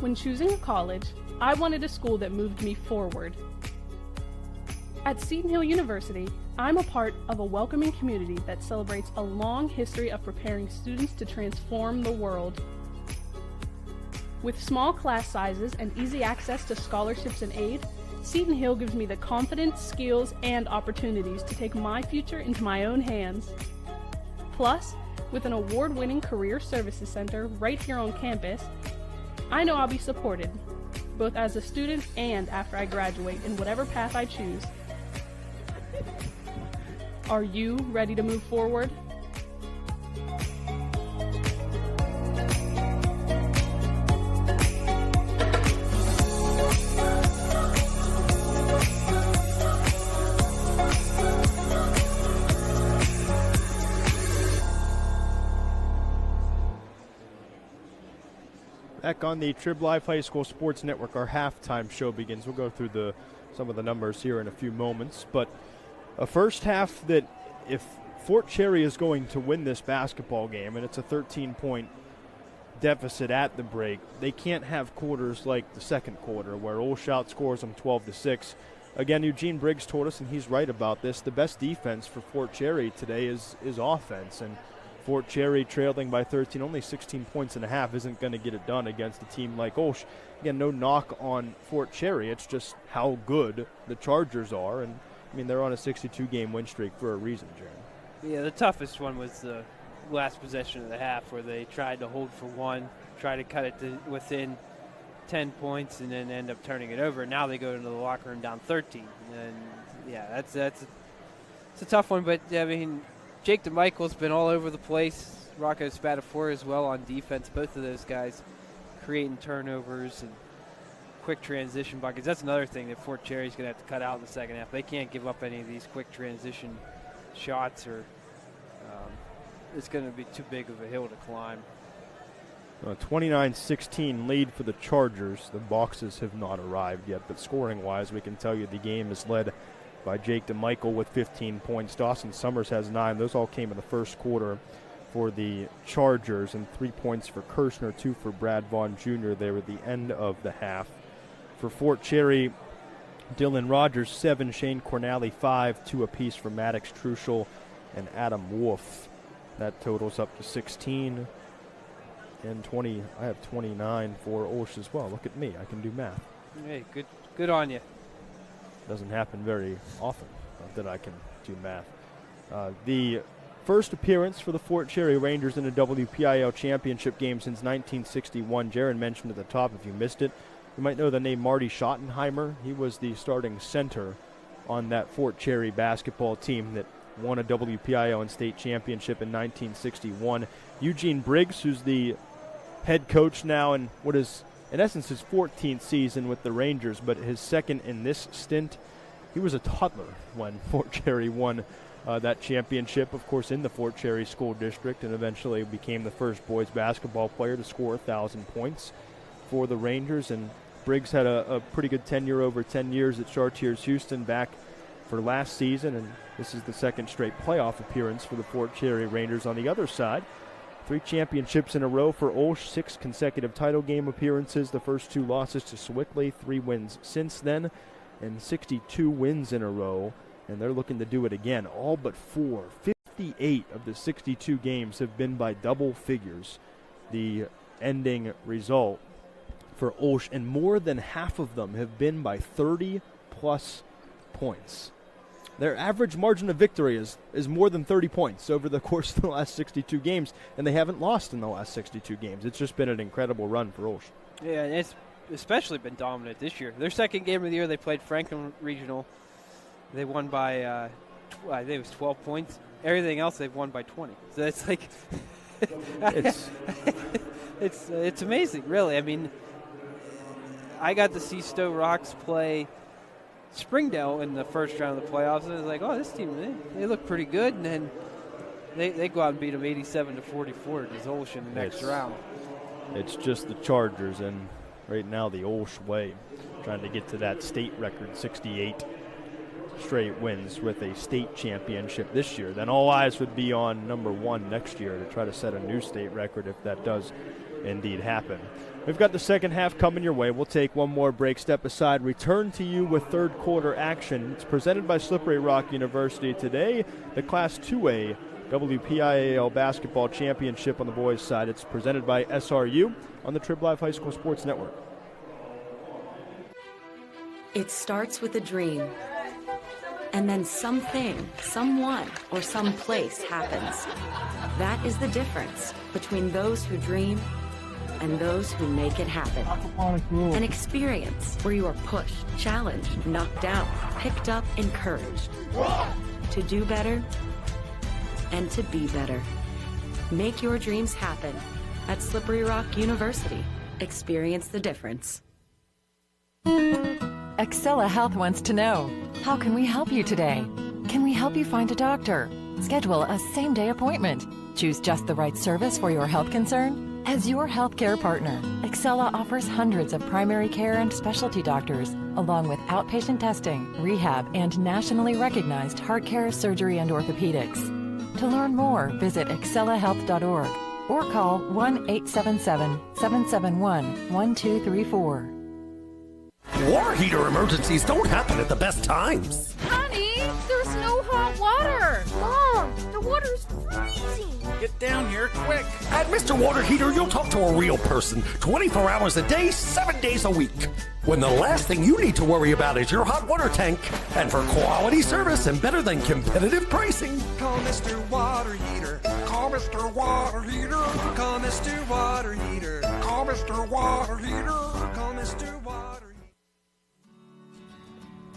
When choosing a college, I wanted a school that moved me forward. At Seton Hill University, I'm a part of a welcoming community that celebrates a long history of preparing students to transform the world. With small class sizes and easy access to scholarships and aid, Seton Hill gives me the confidence, skills, and opportunities to take my future into my own hands. Plus, with an award-winning career services center right here on campus, I know I'll be supported, both as a student and after I graduate in whatever path I choose. Are you ready to move forward? Back on the Trib Live High School Sports Network, our halftime show begins. We'll go through some of the numbers here in a few moments, but a first half that if Fort Cherry is going to win this basketball game, and it's a 13-point deficit at the break, they can't have quarters like the second quarter where OLSH outscores them 12-6. Again, Eugene Briggs told us, and he's right about this, the best defense for Fort Cherry today is offense, and Fort Cherry trailing by 13, only 16 points and a half, isn't going to get it done against a team like OLSH. Again, no knock on Fort Cherry. It's just how good the Chargers are. And, I mean, they're on a 62-game win streak for a reason, Jaron. Yeah, the toughest one was the last possession of the half where they tried to hold for one, try to cut it to within 10 points, and then end up turning it over. Now they go into the locker room down 13. And, yeah, it's a tough one. But, I mean, Jake DeMichael's been all over the place. Rocco Spatafora as well on defense. Both of those guys creating turnovers and quick transition buckets. That's another thing that Fort Cherry's going to have to cut out in the second half. They can't give up any of these quick transition shots, or it's going to be too big of a hill to climb. A 29-16 lead for the Chargers. The boxes have not arrived yet, but scoring-wise, we can tell you the game is led by Jake DeMichael with 15 points. Dawson Summers has 9. Those all came in the first quarter for the Chargers, and 3 points for Kirshner, 2 for Brad Vaughn Jr. there at the end of the half. For Fort Cherry, Dylan Rogers, 7, Shane Cornally, 5, 2 apiece for Maddox Truschel and Adam Wolf. That totals up to 16 and 20. I have 29 for OLSH as well. Look at me. I can do math. Hey, good on you. Doesn't happen very often that I can do math. The first appearance for the Fort Cherry Rangers in a WPIAL championship game since 1961. Jaron mentioned at the top, if you missed it, you might know the name Marty Schottenheimer. He was the starting center on that Fort Cherry basketball team that won a WPIAL and state championship in 1961. Eugene Briggs, who's the head coach now in what is in essence his 14th season with the Rangers, but his second in this stint. He was a toddler when Fort Cherry won that championship, of course, in the Fort Cherry School District, and eventually became the first boys basketball player to score 1,000 points for the Rangers. And Briggs had a pretty good tenure over 10 years at Chartiers Houston back for last season, and this is the second straight playoff appearance for the Fort Cherry Rangers. On the other side, 3 championships in a row for OLSH, 6 consecutive title game appearances, the first 2 losses to Sewickley, 3 wins since then, and 62 wins in a row, and they're looking to do it again. All but 4. 58 of the 62 games have been by double figures, the ending result for OLSH, and more than half of them have been by 30-plus points. Their average margin of victory is more than 30 points over the course of the last 62 games, and they haven't lost in the last 62 games. It's just been an incredible run for OLSH. Yeah, and it's especially been dominant this year. Their second game of the year, they played Franklin Regional. They won by, I think it was 12 points. Everything else, they've won by 20. So it's like, it's amazing, really. I mean, I got to see Stowe Rocks play Springdale in the first round of the playoffs, and I was like, oh, this team, they look pretty good. And then they go out and beat them 87-44 at OLSH in the next round. It's just the Chargers, and right now the OLSH way, trying to get to that state record, 68 straight wins with a state championship this year. Then all eyes would be on number 1 next year to try to set a new state record if that does indeed happen. We've got the second half coming your way. We'll take one more break, step aside, return to you with third quarter action. It's presented by Slippery Rock University today, the Class 2A WPIAL Basketball Championship on the boys' side. It's presented by SRU on the Trib Live High School Sports Network. It starts with a dream. And then something, someone, or someplace happens. That is the difference between those who dream and those who make it happen. An experience where you are pushed, challenged, knocked down, picked up, encouraged. To do better and to be better. Make your dreams happen at Slippery Rock University. Experience the difference. Excella Health wants to know, how can we help you today? Can we help you find a doctor? Schedule a same-day appointment. Choose just the right service for your health concern? As your healthcare partner, Excella offers hundreds of primary care and specialty doctors, along with outpatient testing, rehab, and nationally recognized heart care, surgery, and orthopedics. To learn more, visit excellahealth.org or call 1-877-771-1234. Water heater emergencies don't happen at the best times. Honey, there's no hot water. Mom, the water's freezing. Get down here quick. At Mr. Water Heater, you'll talk to a real person 24 hours a day, 7 days a week. When the last thing you need to worry about is your hot water tank. And for quality service and better than competitive pricing, Call Mr. Water Heater. Call Mr. Water Heater. Call Mr. Water Heater. Call Mr. Water Heater. Call Mr. Water Heater.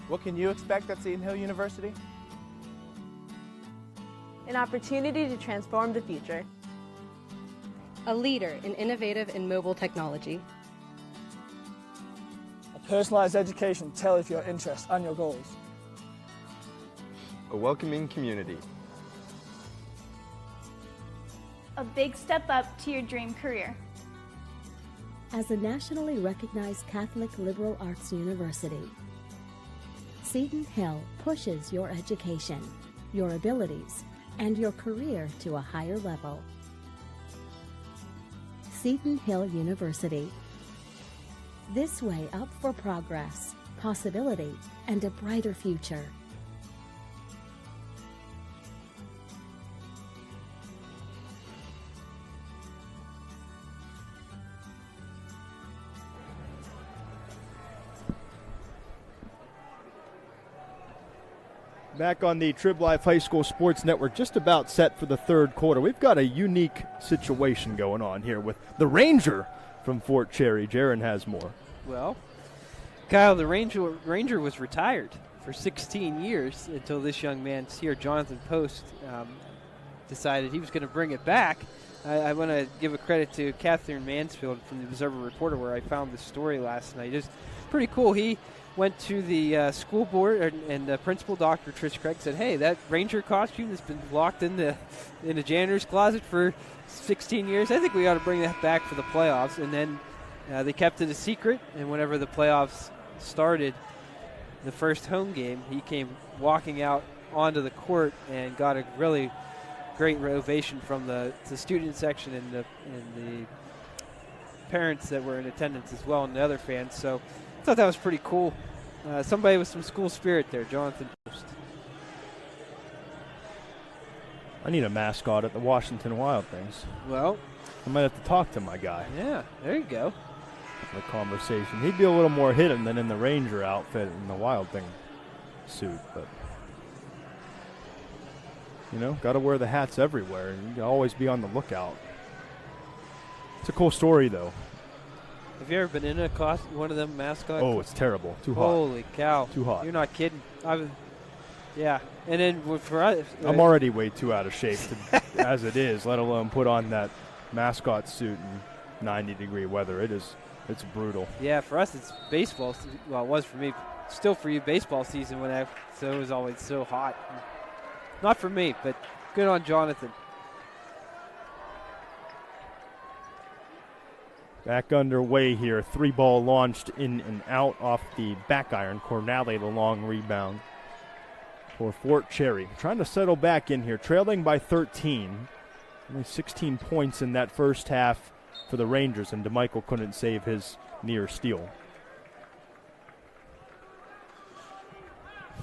What can you expect at Seton Hill University? An opportunity to transform the future. A leader in innovative and mobile technology. A personalized education tailored to your interests and your goals. A welcoming community. A big step up to your dream career. As a nationally recognized Catholic liberal arts university, Seton Hill pushes your education, your abilities, and your career to a higher level. Seton Hill University. This way up for progress, possibility, and a brighter future. Back on the Trib Life High School Sports Network, just about set for the third quarter. We've got a unique situation going on here with the Ranger from Fort Cherry. Jaron has more. Well, Kyle, the Ranger was retired for 16 years until this young man here, Jonathan Post, decided he was going to bring it back. I want to give a credit to Catherine Mansfield from the Observer Reporter, where I found this story last night. It's pretty cool. He went to the school board, and principal Dr. Trish Craig said, hey, that Ranger costume that's been locked in the janitor's closet for 16 years, I think we ought to bring that back for the playoffs. And then they kept it a secret, and whenever the playoffs started, the first home game, he came walking out onto the court and got a really great ovation from the student section and the parents that were in attendance as well, and the other fans. So I thought that was pretty cool. Somebody with some school spirit there, Jonathan Post. I need a mascot at the Washington Wild Things. Well, I might have to talk to my guy. Yeah, there you go. The conversation. He'd be a little more hidden than in the Ranger outfit and the Wild Thing suit, but you know, got to wear the hats everywhere, and you always be on the lookout. It's a cool story, though. Have you ever been in one of them mascots? Oh, it's terrible. Too hot. Holy cow. Too hot. You're not kidding. Yeah. And then for us, I'm already way too out of shape as it is, let alone put on that mascot suit in 90-degree weather. It's brutal. Yeah, for us it's baseball. Well, it was for me. Still for you, baseball season so it was always so hot. Not for me, but good on Jonathan. Back underway here. 3-ball launched in and out off the back iron. Cornally the long rebound for Fort Cherry. Trying to settle back in here. Trailing by 13. Only 16 points in that first half for the Rangers, and DeMichael couldn't save his near steal.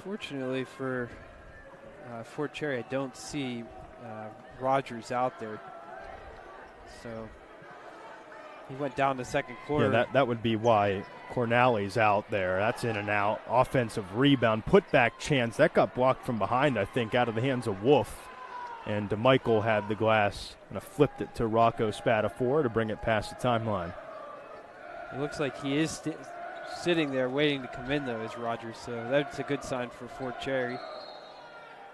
Fortunately for Fort Cherry, I don't see Rogers out there. So he went down the second quarter. Yeah, that would be why Cornali's out there. That's in and out. Offensive rebound, putback chance. That got blocked from behind, I think, out of the hands of Wolf. And DeMichael had the glass and flipped it to Rocco Spatafor to bring it past the timeline. It looks like he is sitting there waiting to come in, though, is Rogers. So that's a good sign for Fort Cherry.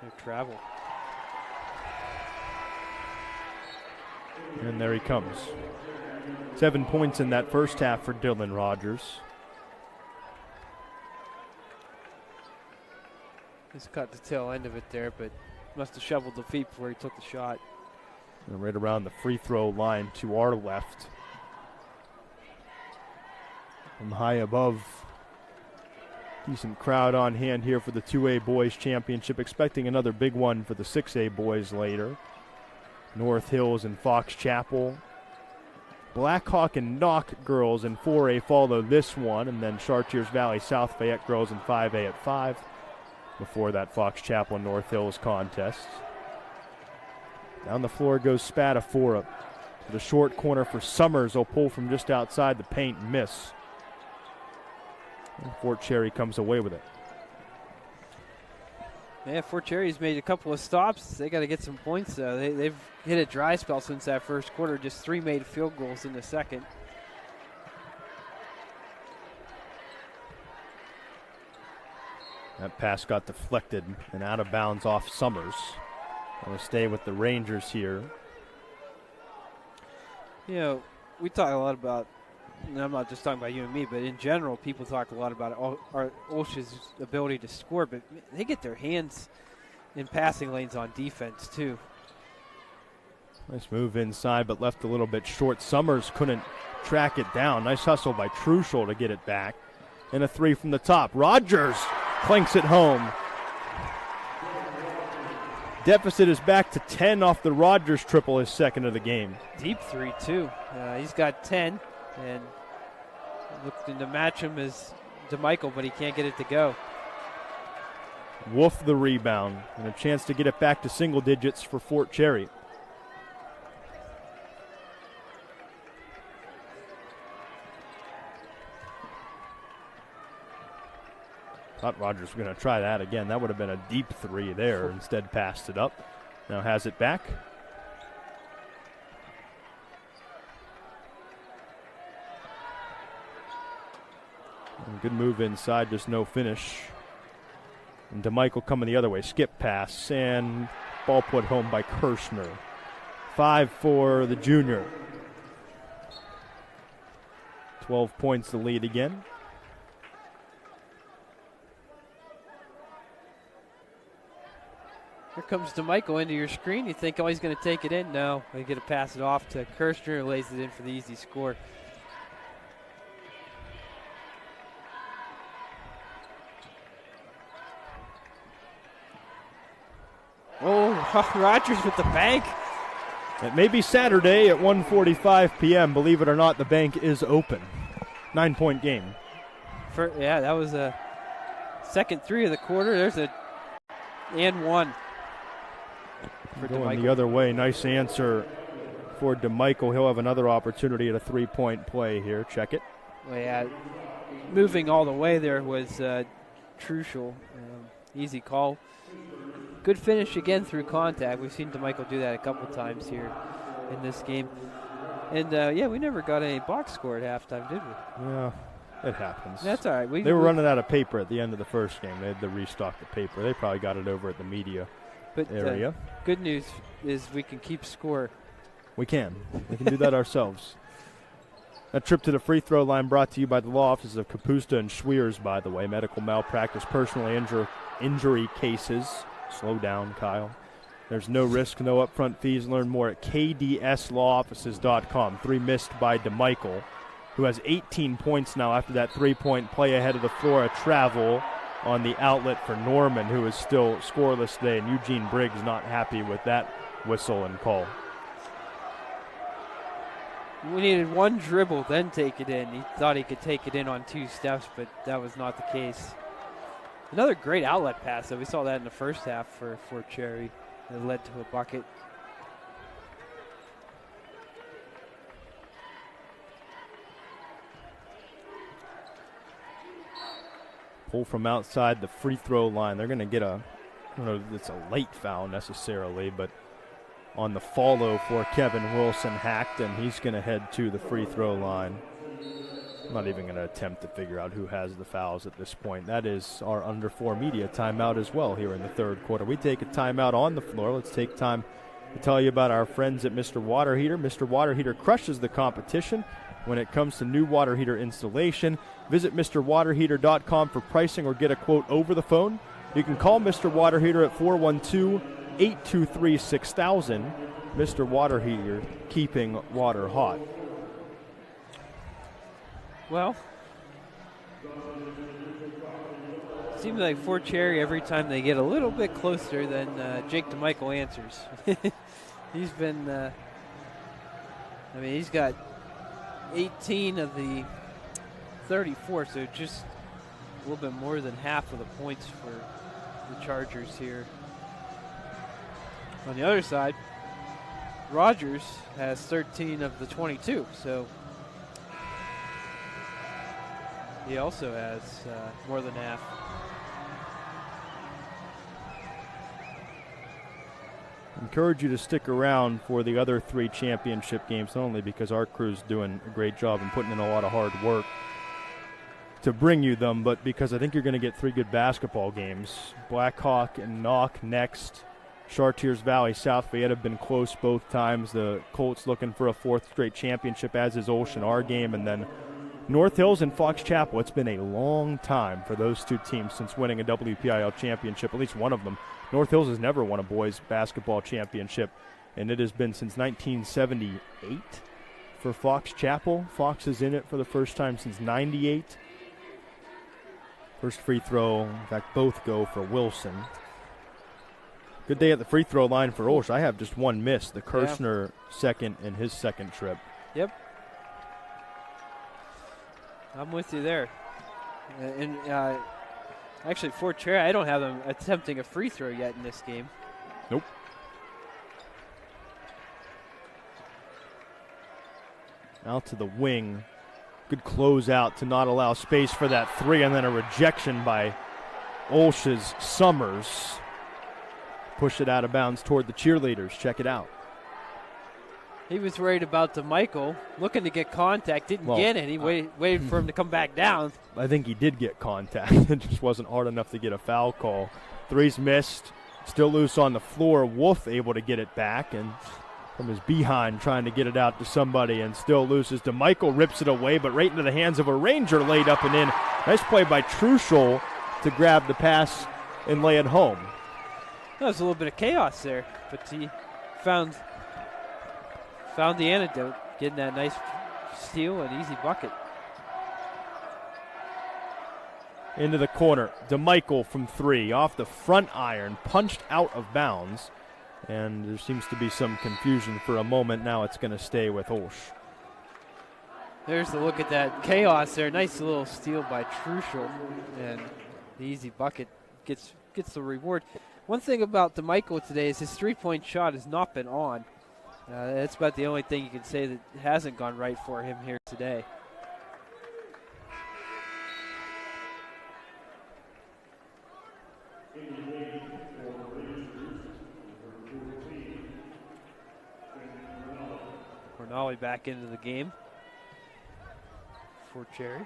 Their travel. And there he comes. 7 points in that first half for Dylan Rogers. Just caught the tail end of it there, but must have shoveled the feet before he took the shot. And right around the free throw line to our left. From high above. Decent crowd on hand here for the 2A Boys Championship. Expecting another big one for the 6A Boys later. North Hills and Fox Chapel. Blackhawk and Knock girls in 4A follow this one, and then Chartiers Valley South Fayette girls in 5A at 5 before that Fox Chapel and North Hills contest. Down the floor goes Spatafor to the short corner for Summers. They'll pull from just outside the paint and miss. And Fort Cherry comes away with it. Yeah, Fort Cherry's made a couple of stops. They got to get some points, though. They've hit a dry spell since that first quarter. Just 3 made field goals in the second. That pass got deflected and out of bounds off Summers. Going to stay with the Rangers here. You know, we talk a lot about, and I'm not just talking about you and me, but in general, people talk a lot about our OLSH's ability to score, but they get their hands in passing lanes on defense, too. Nice move inside, but left a little bit short. Summers couldn't track it down. Nice hustle by Truschel to get it back. And a 3 from the top. Rogers clanks it home. Deficit is back to 10 off the Rogers triple, his second of the game. Deep 3, too. He's got 10, and looking to match him is DeMichael, but he can't get it to go. Wolf the rebound, and a chance to get it back to single digits for Fort Cherry. Thought Rogers was going to try that again. That would have been a deep 3 there. Instead passed it up. Now has it back. And good move inside, just no finish. And DeMichael coming the other way. Skip pass and ball put home by Kirschner. 5 for the junior. 12 points the lead again. Here comes DeMichael into your screen. You think, oh, he's going to take it in. No, they get to pass it off to Kirschner, who lays it in for the easy score. Oh, Rogers with the bank. It may be Saturday at 1:45 p.m. Believe it or not, the bank is open. 9-point game. Yeah, that was a second 3 of the quarter. There's a and 1. Going the other way. Nice answer for DeMichael. He'll have another opportunity at a 3-point play here. Check it. Well, yeah, moving all the way there was Truschel. Easy call. Good finish again through contact. We've seen DeMichael do that a couple times here in this game. And, yeah, we never got any box score at halftime, did we? Yeah, it happens. That's all right. They were running out of paper at the end of the first game. They had to restock the paper. They probably got it over at the media area. Good news is we can keep score. We can. We can do that ourselves. That trip to the free throw line brought to you by the law offices of Kapusta and Schweers, by the way. Medical malpractice, personal injury cases. Slow down, Kyle. There's no risk, no upfront fees. Learn more at kdslaw.offices.com. 3 missed by DeMichael, who has 18 points now after that 3-point play ahead of the floor. A travel on the outlet for Norman, who is still scoreless today, and Eugene Briggs not happy with that whistle and call. We needed one dribble, then take it in. He thought he could take it in on 2 steps, but that was not the case. Another great outlet pass, though. We saw that in the first half for Fort Cherry. That led to a bucket. Pull from outside the free throw line. They're going to get I don't know if it's a late foul necessarily, but on the follow for Kevin Wilson hacked, and he's going to head to the free throw line. I'm not even going to attempt to figure out who has the fouls at this point. That is our under 4 media timeout as well here in the third quarter. We take a timeout on the floor. Let's take time to tell you about our friends at Mr. Water Heater. Mr. Water Heater crushes the competition when it comes to new water heater installation. Visit MrWaterHeater.com for pricing or get a quote over the phone. You can call Mr. Water Heater at 412-823-6000. Mr. Water Heater, keeping water hot. Well, seems like Fort Cherry, every time they get a little bit closer, then Jake DeMichael answers. He's been, he's got 18 of the 34, so just a little bit more than half of the points for the Chargers here. On the other side, Rogers has 13 of the 22, so he also has more than half. Encourage you to stick around for the other 3 championship games, not only because our crew's doing a great job and putting in a lot of hard work to bring you them, but because I think you're going to get 3 good basketball games. Blackhawk and Knock next. Chartiers Valley, South Fayette have been close both times. The Colts looking for a 4th straight championship, as is OLSH in our game. And then North Hills and Fox Chapel. It's been a long time for those 2 teams since winning a WPIAL championship, at least one of them. North Hills has never won a boys basketball championship, and it has been since 1978 for Fox Chapel. Fox is in it for the first time since 98. First free throw, in fact, both go for Wilson. Good day at the free throw line for OLSH. I have just one miss, the Kirshner second in his second trip. Yep. I'm with you there. And actually, Fort Cherry, I don't have them attempting a free throw yet in this game. Nope. Out to the wing. Good closeout to not allow space for that 3, and then a rejection by OLSH's Summers. Push it out of bounds toward the cheerleaders. Check it out. He was worried about DeMichael, looking to get contact, didn't get it. He waited for him to come back down. I think he did get contact. It just wasn't hard enough to get a foul call. 3's missed, still loose on the floor. Wolf able to get it back, and from his behind trying to get it out to somebody, and still loses. DeMichael rips it away, but right into the hands of a Ranger, laid up and in. Nice play by Truschel to grab the pass and lay it home. That was a little bit of chaos there, but he found the antidote, getting that nice steal and easy bucket. Into the corner, DeMichael from 3, off the front iron, punched out of bounds, and there seems to be some confusion for a moment. Now it's going to stay with OLSH. There's the look at that chaos there. Nice little steal by Truschel, and the easy bucket gets the reward. One thing about DeMichael today is his 3-point shot has not been on. That's about the only thing you can say that hasn't gone right for him here today. Cornali back into the game for Cherry.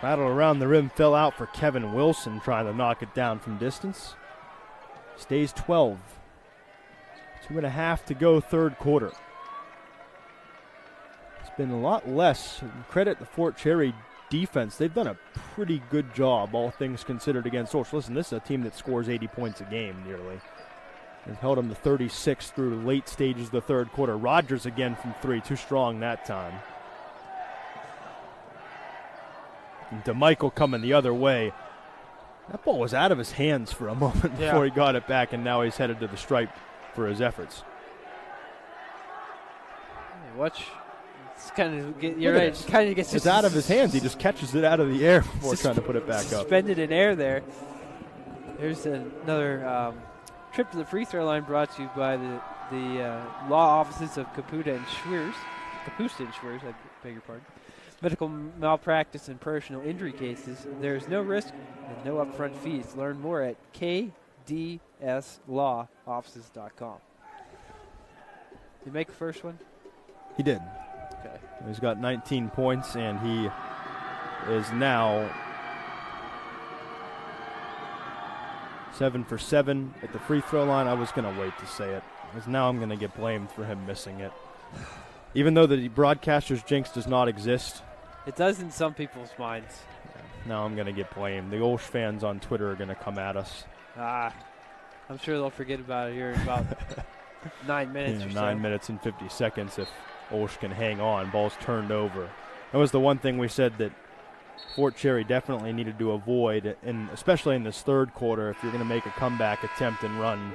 Battle around the rim fell out for Kevin Wilson, trying to knock it down from distance. Stays 12. 2.5 to go, third quarter. It's been a lot less. Credit the Fort Cherry defense. They've done a pretty good job, all things considered, against OLSH. Listen, this is a team that scores 80 points a game, nearly. They've held them to 36 through late stages of the third quarter. Rogers again from 3, too strong that time. And DeMichael coming the other way. That ball was out of his hands for a moment before he got it back, and now he's headed to the stripe for his efforts. Watch. It's kind of you're right. It kind of gets it's out of his hands. He just catches it out of the air before trying to put it back up. Suspended in air there. There's another trip to the free throw line brought to you by the law offices of Caputa and Schwers. I beg your pardon. Medical malpractice and personal injury cases. There's no risk and no upfront fees. Learn more at kdslawoffices.com. Did you make the first one? He did. Okay. He's got 19 points, and he is now 7 for 7 at the free throw line. I was going to wait to say it, because now I'm going to get blamed for him missing it. Even though the broadcaster's jinx does not exist. It does in some people's minds. Now I'm going to get blamed. The OLSH fans on Twitter are going to come at us. I'm sure they'll forget about it here in about 9 minutes or so. 9 minutes and 50 seconds if OLSH can hang on. Ball's turned over. That was the one thing we said that Fort Cherry definitely needed to avoid, and especially in this third quarter, if you're going to make a comeback attempt and run,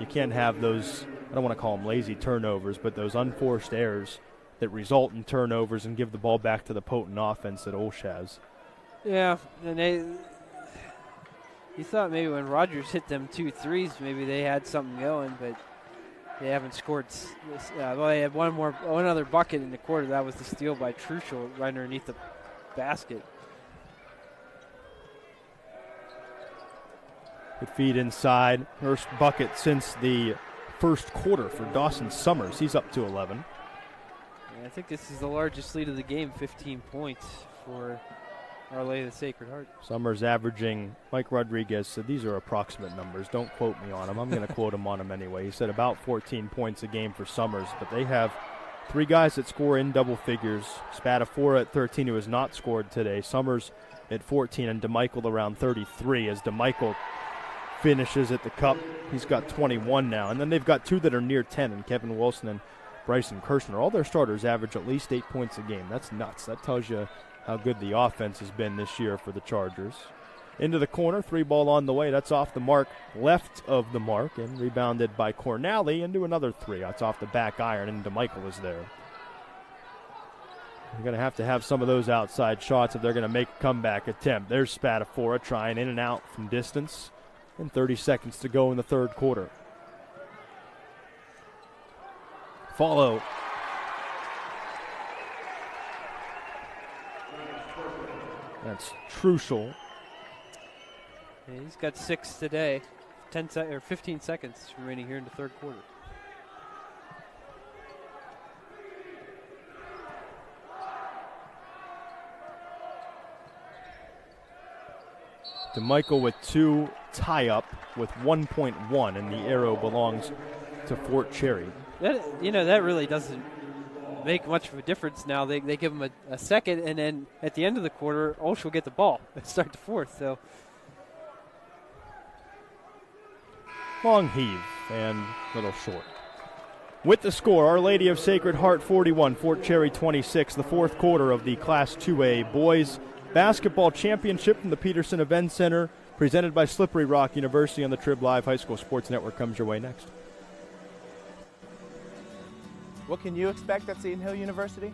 you can't have those, I don't want to call them lazy turnovers, but those unforced errors that result in turnovers and give the ball back to the potent offense that OLSH has. Yeah, and you thought maybe when Rogers hit them 2 threes, maybe they had something going, but they haven't scored. Well, they had one other bucket in the quarter. That was the steal by Truschel right underneath the basket. Good feed inside. First bucket since the first quarter for Dawson Summers. He's up to 11. I think this is the largest lead of the game, 15 points for Our Lady of the Sacred Heart. Summers averaging, Mike Rodriguez said these are approximate numbers. Don't quote me on them. I'm going to quote him on them anyway. He said about 14 points a game for Summers, but they have 3 guys that score in double figures. Spadafora at 13, who has not scored today. Summers at 14, and DeMichael around 33 as DeMichael finishes at the cup. He's got 21 now. And then they've got 2 that are near 10, and Kevin Wilson and Bryson Kirshner. All their starters average at least 8 points a game. That's nuts. That tells you how good the offense has been this year for the Chargers. Into the corner, 3 ball on the way. That's off the mark, left of the mark, and rebounded by Cornally into another 3. That's off the back iron, and DeMichael is there. You're going to have some of those outside shots if they're going to make a comeback attempt. There's Spadafora trying in and out from distance, and 30 seconds to go in the third quarter. Follow. That's Truschel. Yeah, he's got 6 today. 15 seconds remaining here in the third quarter. DeMichael with 2, tie up with 1.1, and the arrow belongs to Fort Cherry. That really doesn't make much of a difference now. They give him a second, and then at the end of the quarter, OLSH will get the ball and start the fourth. So long heave and a little short. With the score, Our Lady of Sacred Heart 41, Fort Cherry 26, the fourth quarter of the Class 2A Boys Basketball Championship from the Peterson Event Center, presented by Slippery Rock University on the Trib Live High School Sports Network, comes your way next. What can you expect at Seton Hill University?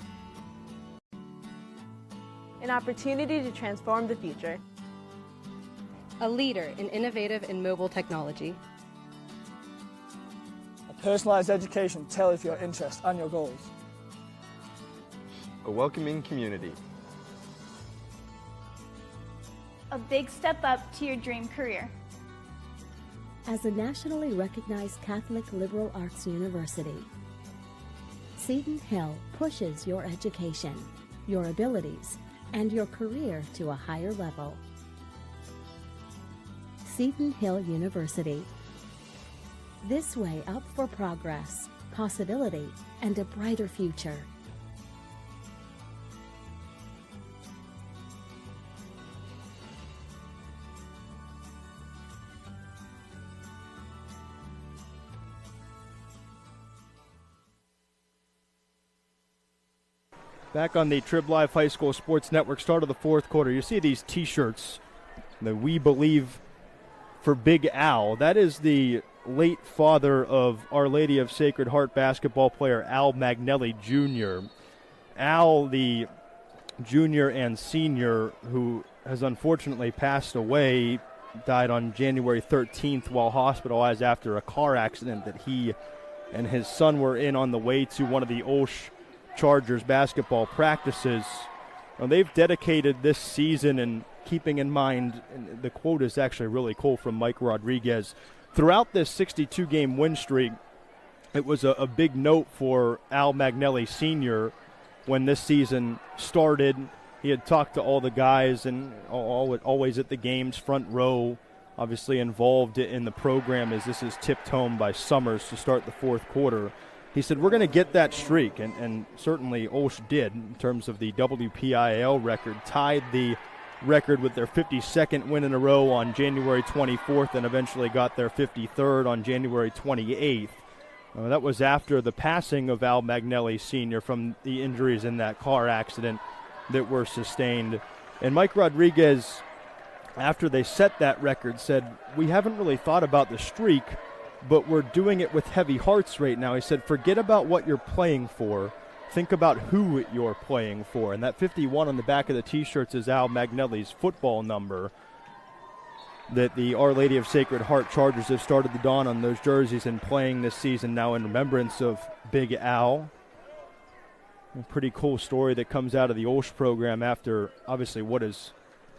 An opportunity to transform the future. A leader in innovative and mobile technology. A personalized education tailored to your interests and your goals. A welcoming community. A big step up to your dream career. As a nationally recognized Catholic liberal arts university, Seton Hill pushes your education, your abilities, and your career to a higher level. Seton Hill University. This way up for progress, possibility, and a brighter future. Back on the Trib Live High School Sports Network, start of the fourth quarter. You see these T-shirts The We Believe for Big Al. That is the late father of Our Lady of Sacred Heart basketball player Al Magnelli Jr. Al, the junior and senior, who has unfortunately passed away, died on January 13th while hospitalized after a car accident that he and his son were in on the way to one of the OLSH Chargers basketball practices. Now, they've dedicated this season, and keeping in mind, and the quote is actually really cool from Mike Rodriguez, throughout this 62-game win streak, it was a big note for Al Magnelli Sr. when this season started. He had talked to all the guys and always at the games, front row, obviously involved in the program as this is tipped home by Summers to start the fourth quarter. He said, we're going to get that streak, and certainly OLSH did in terms of the WPIAL record, tied the record with their 52nd win in a row on January 24th and eventually got their 53rd on January 28th. That was after the passing of Al Magnelli Sr. from the injuries in that car accident that were sustained. And Mike Rodriguez, after they set that record, said, we haven't really thought about the streak, but we're doing it with heavy hearts right now. He said, forget about what you're playing for. Think about who you're playing for. And that 51 on the back of the T-shirts is Al Magnelli's football number that the Our Lady of Sacred Heart Chargers have started to don on those jerseys and playing this season now in remembrance of Big Al. A pretty cool story that comes out of the OLSH program after, obviously, what is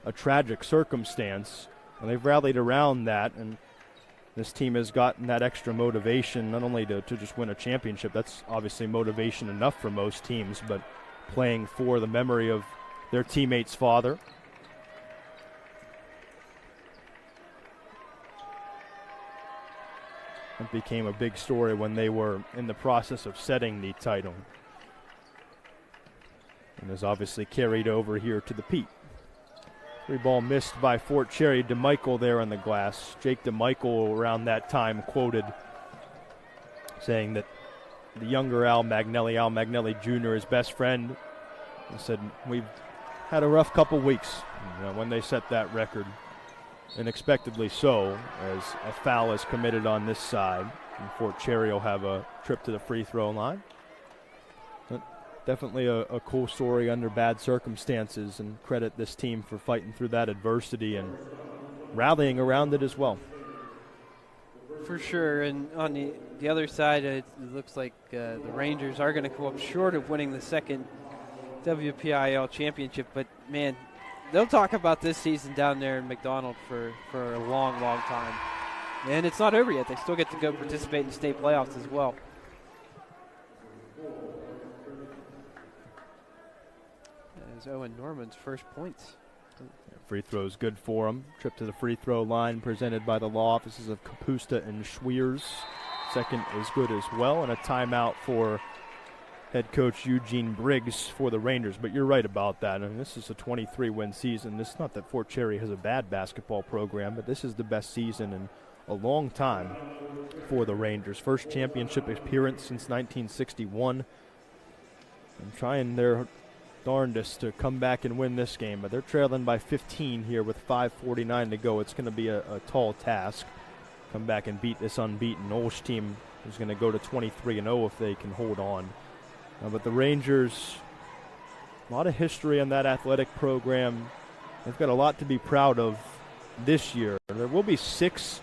a tragic circumstance. And they've rallied around that, and this team has gotten that extra motivation, not only to just win a championship. That's obviously motivation enough for most teams, but playing for the memory of their teammate's father. It became a big story when they were in the process of setting the title. And is obviously carried over here to the Pete. Three ball missed by Fort Cherry. DeMichael there on the glass. Jake DeMichael around that time quoted saying that the younger Al Magnelli Jr., his best friend, he said, we've had a rough couple weeks when they set that record. Unexpectedly so, as a foul is committed on this side. And Fort Cherry will have a trip to the free throw line. But definitely a cool story under bad circumstances, and credit this team for fighting through that adversity and rallying around it as well. For sure, and on the other side, it looks like the Rangers are going to come up short of winning the second WPIAL championship, but man, they'll talk about this season down there in McDonald for a long, long time. And it's not over yet. They still get to go participate in state playoffs as well. As Owen Norman's first points. Free throw's good for him. Trip to the free throw line presented by the law offices of Kapusta and Schweers. Second is good as well, and a timeout for head coach Eugene Briggs for the Rangers. But you're right about that. I mean, this is a 23-win season. It's not that Fort Cherry has a bad basketball program, but this is the best season in a long time for the Rangers. First championship appearance since 1961. And trying their darndest to come back and win this game, but they're trailing by 15 here with 5:49 to go. It's going to be a tall task. Come back and beat this unbeaten OLSH team, who's going to go to 23-0 if they can hold on. But the Rangers, a lot of history in that athletic program. They've got a lot to be proud of this year. There will be 6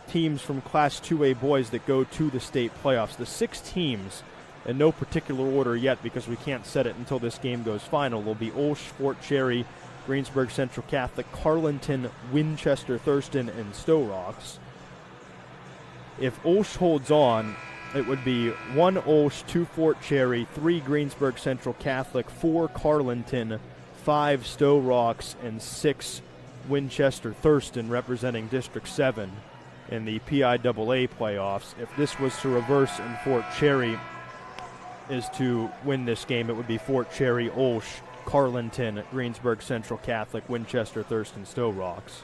teams from Class 2A boys that go to the state playoffs. The 6 teams, in no particular order yet because we can't set it until this game goes final, will be OLSH, Fort Cherry, Greensburg Central Catholic, Carlinton, Winchester, Thurston, and Stowe Rocks. If OLSH holds on, it would be 1 OLSH, 2 Fort Cherry, 3 Greensburg Central Catholic, 4 Carlinton, 5 Stowe Rocks, and 6 Winchester Thurston representing District 7 in the PIAA playoffs. If this was to reverse and Fort Cherry is to win this game, it would be Fort Cherry, OLSH, Carlinton, Greensburg Central Catholic, Winchester Thurston, Stowe Rocks.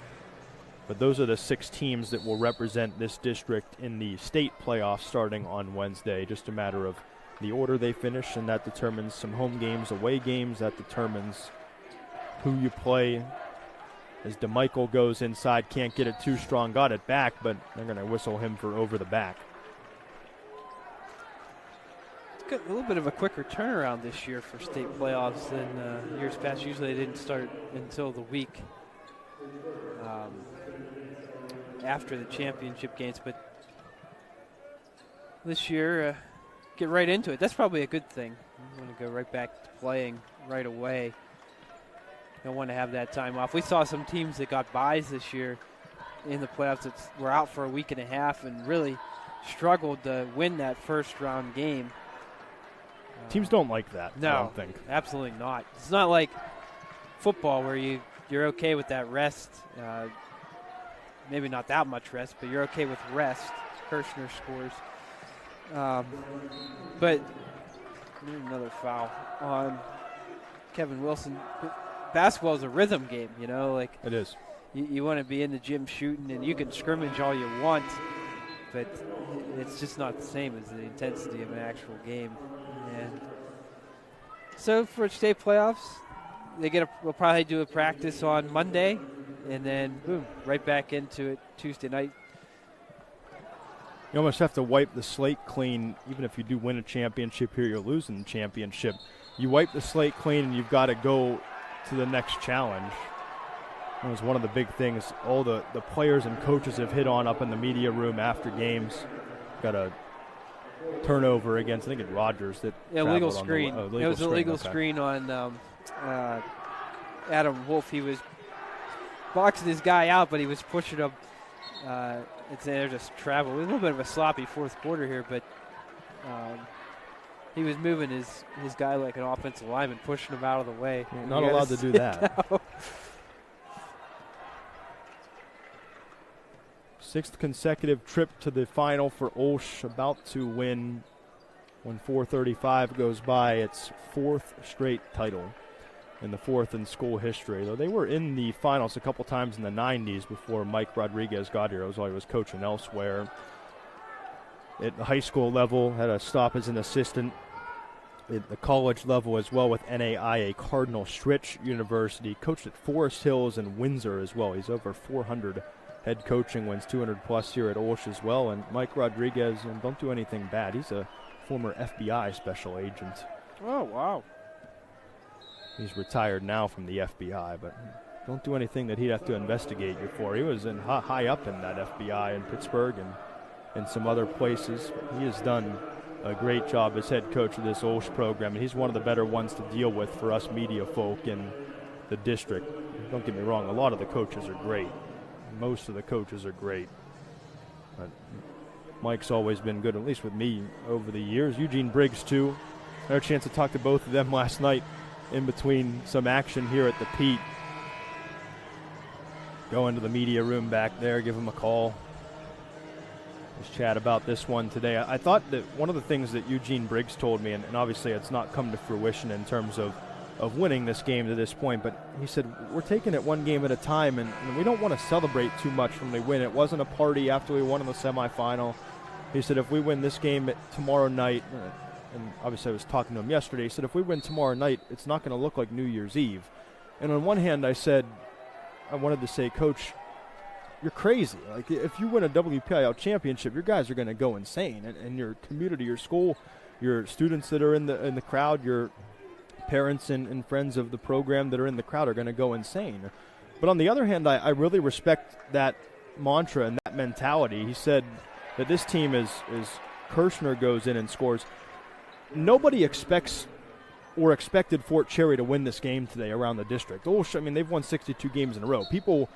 But those are the 6 teams that will represent this district in the state playoffs starting on Wednesday. Just a matter of the order they finish, and that determines some home games, away games. That determines who you play as DeMichael goes inside, can't get it too strong, got it back, but they're going to whistle him for over the back. It's got a little bit of a quicker turnaround this year for state playoffs than years past. Usually they didn't start until the week after the championship games, but this year, get right into it. That's probably a good thing. You want to go right back to playing right away. Don't want to have that time off. We saw some teams that got byes this year in the playoffs that were out for a week and a half and really struggled to win that first round game. Teams don't like that, no, I don't think. Absolutely not. It's not like football where you're okay with that rest. Maybe not that much rest, but you're okay with rest. Kirshner scores. But another foul on Kevin Wilson. Basketball is a rhythm game, you know, like it is. You want to be in the gym shooting, and you can scrimmage all you want, but it's just not the same as the intensity of an actual game. And so for state playoffs, we'll probably do a practice on Monday, and then boom, right back into it Tuesday night. You almost have to wipe the slate clean. Even if you do win a championship here, you're losing the championship. You wipe the slate clean, and you've got to go to the next challenge. That was one of the big things all the players and coaches have hit on up in the media room after games. Got a turnover against, I think, Rogers. Illegal screen. It was a legal screen on Adam Wolf. He was boxing his guy out, but he was pushing him. They're just travel. A little bit of a sloppy fourth quarter here, but he was moving his guy like an offensive lineman, pushing him out of the way. You're not allowed to do that. No. Sixth consecutive trip to the final for OLSH, about to win when 4:35 goes by. It's fourth straight title, and the fourth in school history. Though they were in the finals a couple times in the 90s before Mike Rodriguez got here. While he was coaching elsewhere. At the high school level, had a stop as an assistant. At the college level as well with NAIA Cardinal Stritch University. Coached at Forest Hills and Windsor as well. He's over 400 head coaching wins, 200 plus here at OLSH as well. And Mike Rodriguez, and don't do anything bad. He's a former FBI special agent. Oh, wow. He's retired now from the FBI, but don't do anything that he'd have to investigate you for. He was in high up in that FBI in Pittsburgh and some other places. He has done a great job as head coach of this OLSH program, and he's one of the better ones to deal with for us media folk in the district. Don't get me wrong, a lot of the coaches are great. Most of the coaches are great. But Mike's always been good, at least with me over the years. Eugene Briggs, too. I had a chance to talk to both of them last night in between some action here at the Pete. Go into the media room back there, give him a call. Just chat about this one today. I thought that one of the things that Eugene Briggs told me, and obviously it's not come to fruition in terms of winning this game to this point, but he said, we're taking it one game at a time, and we don't want to celebrate too much when we win. It wasn't a party after we won in the semifinal. He said, if we win this game tomorrow night, and obviously I was talking to him yesterday, he said, if we win tomorrow night, it's not going to look like New Year's Eve. And on one hand, I wanted to say, Coach, you're crazy. Like, if you win a WPIAL championship, your guys are going to go insane. And your community, your school, your students that are in the crowd, your parents and friends of the program that are in the crowd are going to go insane. But on the other hand, I really respect that mantra and that mentality. He said that this team is Kirshner goes in and scores. Nobody expects or expected Fort Cherry to win this game today around the district. I mean, they've won 62 games in a row. People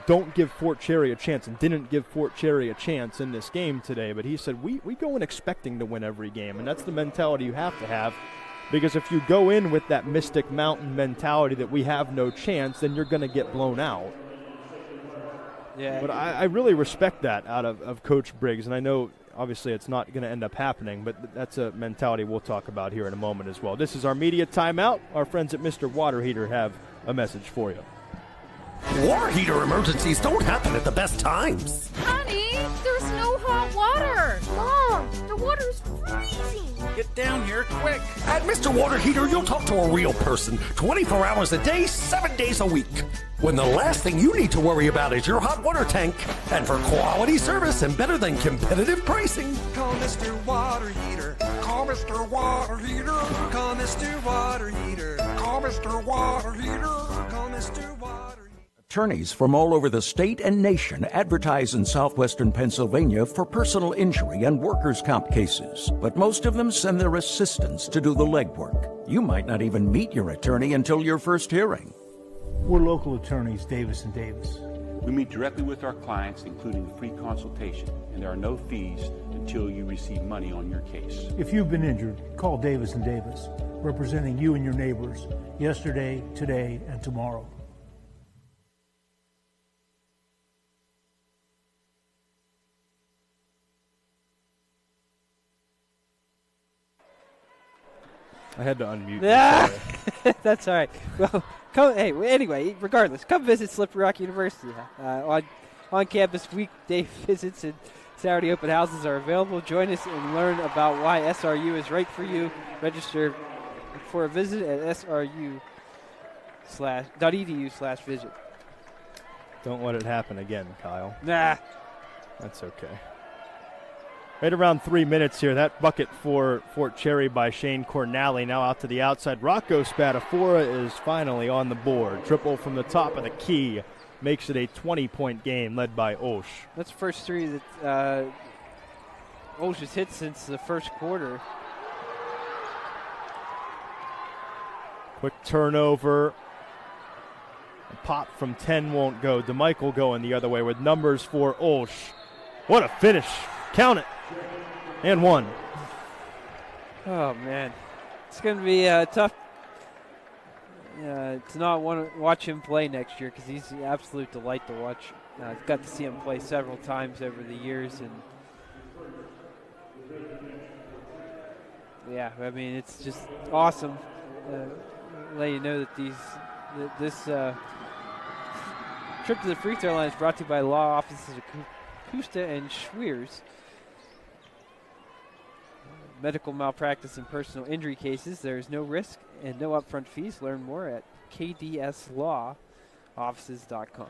don't give Fort Cherry a chance and didn't give Fort Cherry a chance in this game today. But he said, we go in expecting to win every game, and that's the mentality you have to have. Because if you go in with that Mystic Mountain mentality that we have no chance, then you're going to get blown out. Yeah. But I really respect that out of Coach Briggs, and I know obviously it's not going to end up happening, but that's a mentality we'll talk about here in a moment as well. This is our media timeout. Our friends at Mr. Water Heater have a message for you. Water heater emergencies don't happen at the best times. Honey, Daddy, there's no hot water. Mom, the water's freezing. Get down here quick. At Mr. Water Heater, you'll talk to a real person 24 hours a day, 7 days a week. When the last thing you need to worry about is your hot water tank. And for quality service and better than competitive pricing, Call Mr. Water Heater. Call Mr. Water Heater. Call Mr. Water Heater. Call Mr. Water Heater. Call Mr. Water Heater. Attorneys from all over the state and nation advertise in southwestern Pennsylvania for personal injury and workers' comp cases, but most of them send their assistants to do the legwork. You might not even meet your attorney until your first hearing. We're local attorneys, Davis & Davis. We meet directly with our clients, including free consultation, and there are no fees until you receive money on your case. If you've been injured, call Davis & Davis, representing you and your neighbors yesterday, today, and tomorrow. I had to unmute. That's all right. Well, anyway, regardless, come visit Slippery Rock University. On campus weekday visits and Saturday open houses are available. Join us and learn about why SRU is right for you. Register for a visit at sru.edu/visit. Don't let it happen again, Kyle. Nah. That's okay. Right around 3 minutes here. That bucket for Fort Cherry by Shane Cornally. Now out to the outside. Rocco Spadafora is finally on the board. Triple from the top of the key makes it a 20-point game led by OLSH. That's the first three that OLSH has hit since the first quarter. Quick turnover. A pop from 10 won't go. DeMichael going the other way with numbers for OLSH. What a finish. Count it. And one. Oh, man. It's going to be tough to not want to watch him play next year because he's an absolute delight to watch. I've got to see him play several times over the years. And yeah, I mean, it's just awesome. Let you know that this trip to the free throw line is brought to you by law offices of Kusta and Schweers. Medical malpractice and personal injury cases. There is no risk and no upfront fees. Learn more at kdslawoffices.com.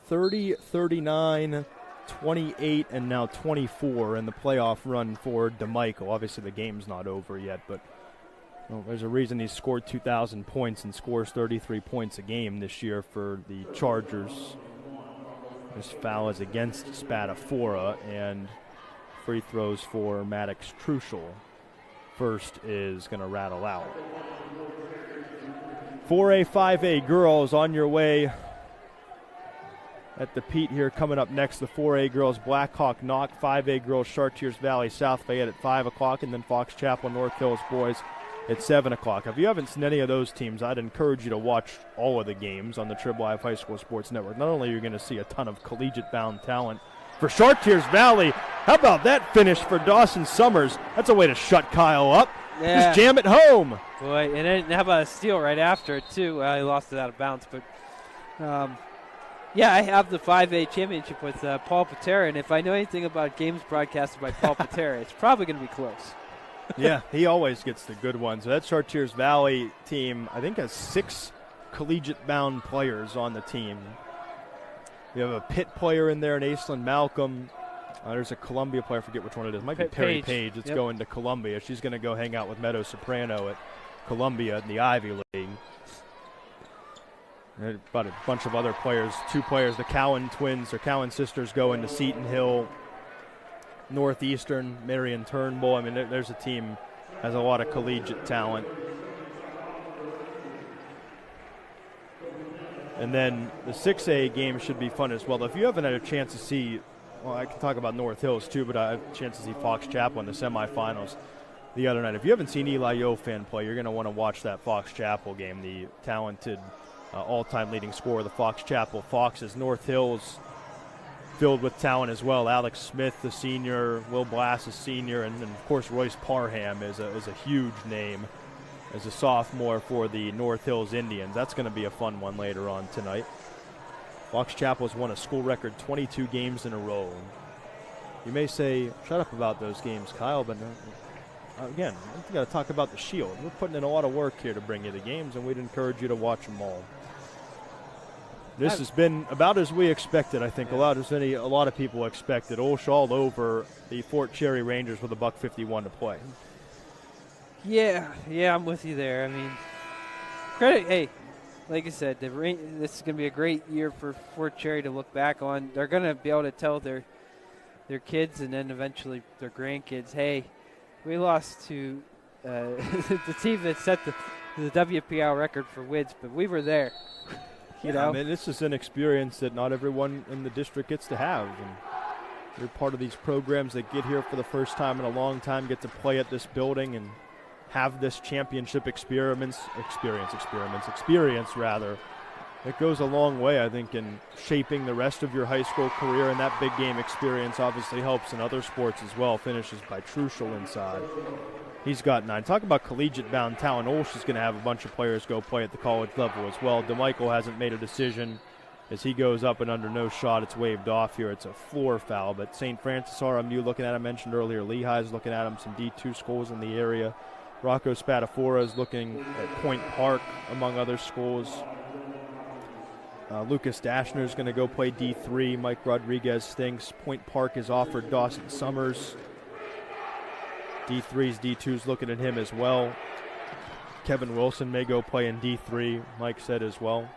30, 39, 28, and now 24 in the playoff run for DeMichael. Obviously, the game's not over yet, but there's a reason he's scored 2,000 points and scores 33 points a game this year for the Chargers. This foul is against Spadafora, and free throws for Maddox Truschel. First is going to rattle out. 4A, 5A girls on your way at the Pete here. Coming up next, the 4A girls Blackhawk Knock, 5A girls Chartiers Valley South Fayette at 5 o'clock, and then Fox Chapel North Hills boys at 7 o'clock. If you haven't seen any of those teams, I'd encourage you to watch all of the games on the Tribble Live High School Sports Network. Not only are you going to see a ton of collegiate-bound talent for Chartiers Valley, how about that finish for Dawson Summers? That's a way to shut Kyle up. Yeah. Just jam it home. Boy, and then how about a steal right after it, too? He lost it out of bounds. But, yeah, I have the 5A championship with Paul Patera, and if I know anything about games broadcasted by Paul Patera, it's probably going to be close. Yeah, he always gets the good ones. So that Chartiers Valley team, I think, has 6 collegiate-bound players on the team. We have a Pitt player in there, an Aislinn Malcolm. There's a Columbia player, I forget which one it is. It might be Perry Page. It's going to Columbia. She's going to go hang out with Meadow Soprano at Columbia in the Ivy League. And about a bunch of other players, 2 players, the Cowan twins, or Cowan sisters, go into Seton Hill. Northeastern, Marion Turnbull. I mean, there's a team that has a lot of collegiate talent. And then the 6A game should be fun as well. If you haven't had a chance to see, well, I can talk about North Hills too, but I had a chance to see Fox Chapel in the semifinals the other night. If you haven't seen Eli Yofan play, you're going to want to watch that Fox Chapel game. The talented all-time leading scorer of the Fox Chapel Foxes. North Hills filled with talent as well. Alex Smith, the senior, Will Blass, a senior, and of course Royce Parham is a huge name as a sophomore for the North Hills Indians. That's going to be a fun one later on tonight. Fox Chapel has won a school record 22 games in a row. You may say, shut up about those games, Kyle, but again, we've got to talk about the Shield. We're putting in a lot of work here to bring you the games, and we'd encourage you to watch them all. This has been about as we expected, I think, a lot of people expected. OLSH all over the Fort Cherry Rangers with $1.51 to play. Yeah, I'm with you there. I mean, credit, hey, like I said, this is going to be a great year for Fort Cherry to look back on. They're going to be able to tell their kids and then eventually their grandkids, hey, we lost to the team that set the WPIAL record for wins, but we were there. You know? I mean, this is an experience that not everyone in the district gets to have. And you're part of these programs that get here for the first time in a long time, get to play at this building and have this championship experience. It goes a long way, I think, in shaping the rest of your high school career, and that big game experience obviously helps in other sports as well. Finishes by Truschel inside. He's got 9. Talk about collegiate-bound talent. OLSH is going to have a bunch of players go play at the college level as well. DeMichael hasn't made a decision. As he goes up and under no shot, it's waved off here. It's a floor foul, but St. Francis RMU looking at him, mentioned earlier. Lehigh's looking at him, some D2 schools in the area. Rocco Spadafora is looking at Point Park, among other schools. Lucas Dashner is going to go play D3. Mike Rodriguez thinks Point Park has offered Dawson Summers. D3s, D2s looking at him as well. Kevin Wilson may go play in D3, Mike said as well.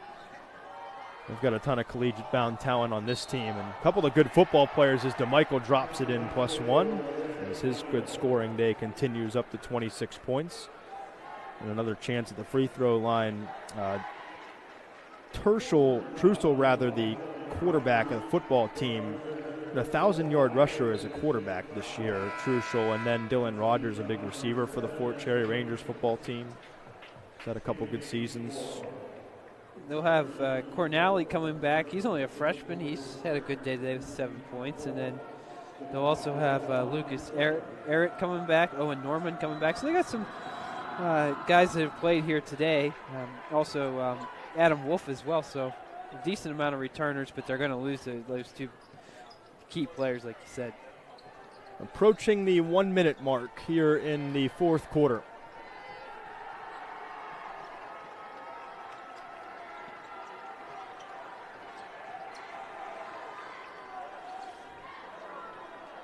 We've got a ton of collegiate-bound talent on this team, and a couple of good football players as DeMichael drops it in +1 as his good scoring day continues up to 26 points. And another chance at the free throw line. Truschel, the quarterback of the football team, a 1,000-yard rusher as a quarterback this year, Truschel, and then Dylan Rogers, a big receiver for the Fort Cherry Rangers football team. He's had a couple good seasons. They'll have Cornally coming back. He's only a freshman. He's had a good day today with 7 points. And then they'll also have Lucas Eric coming back, Owen Norman coming back. So they got some guys that have played here today. Also Adam Wolf as well. So a decent amount of returners, but they're going to lose those 2 key players, like you said. Approaching the 1-minute mark here in the fourth quarter.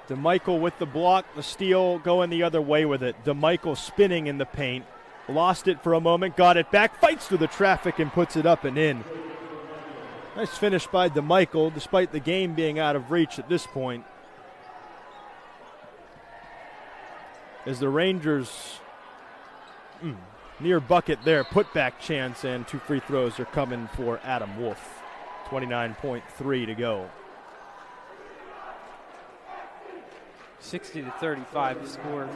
DeMichael with the block, the steal going the other way with it. DeMichael spinning in the paint. Lost it for a moment, got it back, fights through the traffic and puts it up and in. Nice finish by DeMichael, despite the game being out of reach at this point. As the Rangers near bucket there, putback chance, and 2 free throws are coming for Adam Wolf. 29.3 to go. 60-35 to score.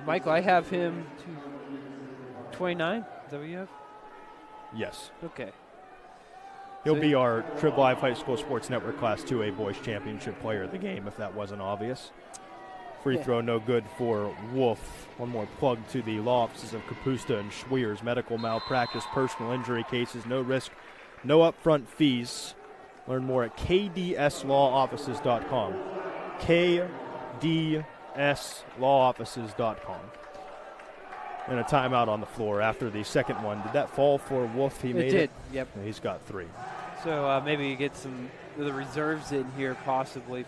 DeMichael, I have him to 29. Is that what you have? Yes. Okay. He'll be our Trib Live High School Sports Network Class 2A Boys Championship player of the game, if that wasn't obvious. Free throw no good for Wolf. One more plug to the law offices of Kapusta and Schweers. Medical malpractice, personal injury cases, no risk, no upfront fees. Learn more at kdslawoffices.com. kdslawoffices.com. And a timeout on the floor after the second one. Did that fall for Wolf? He made it. It did, yep. He's got 3. So maybe you get some of the reserves in here possibly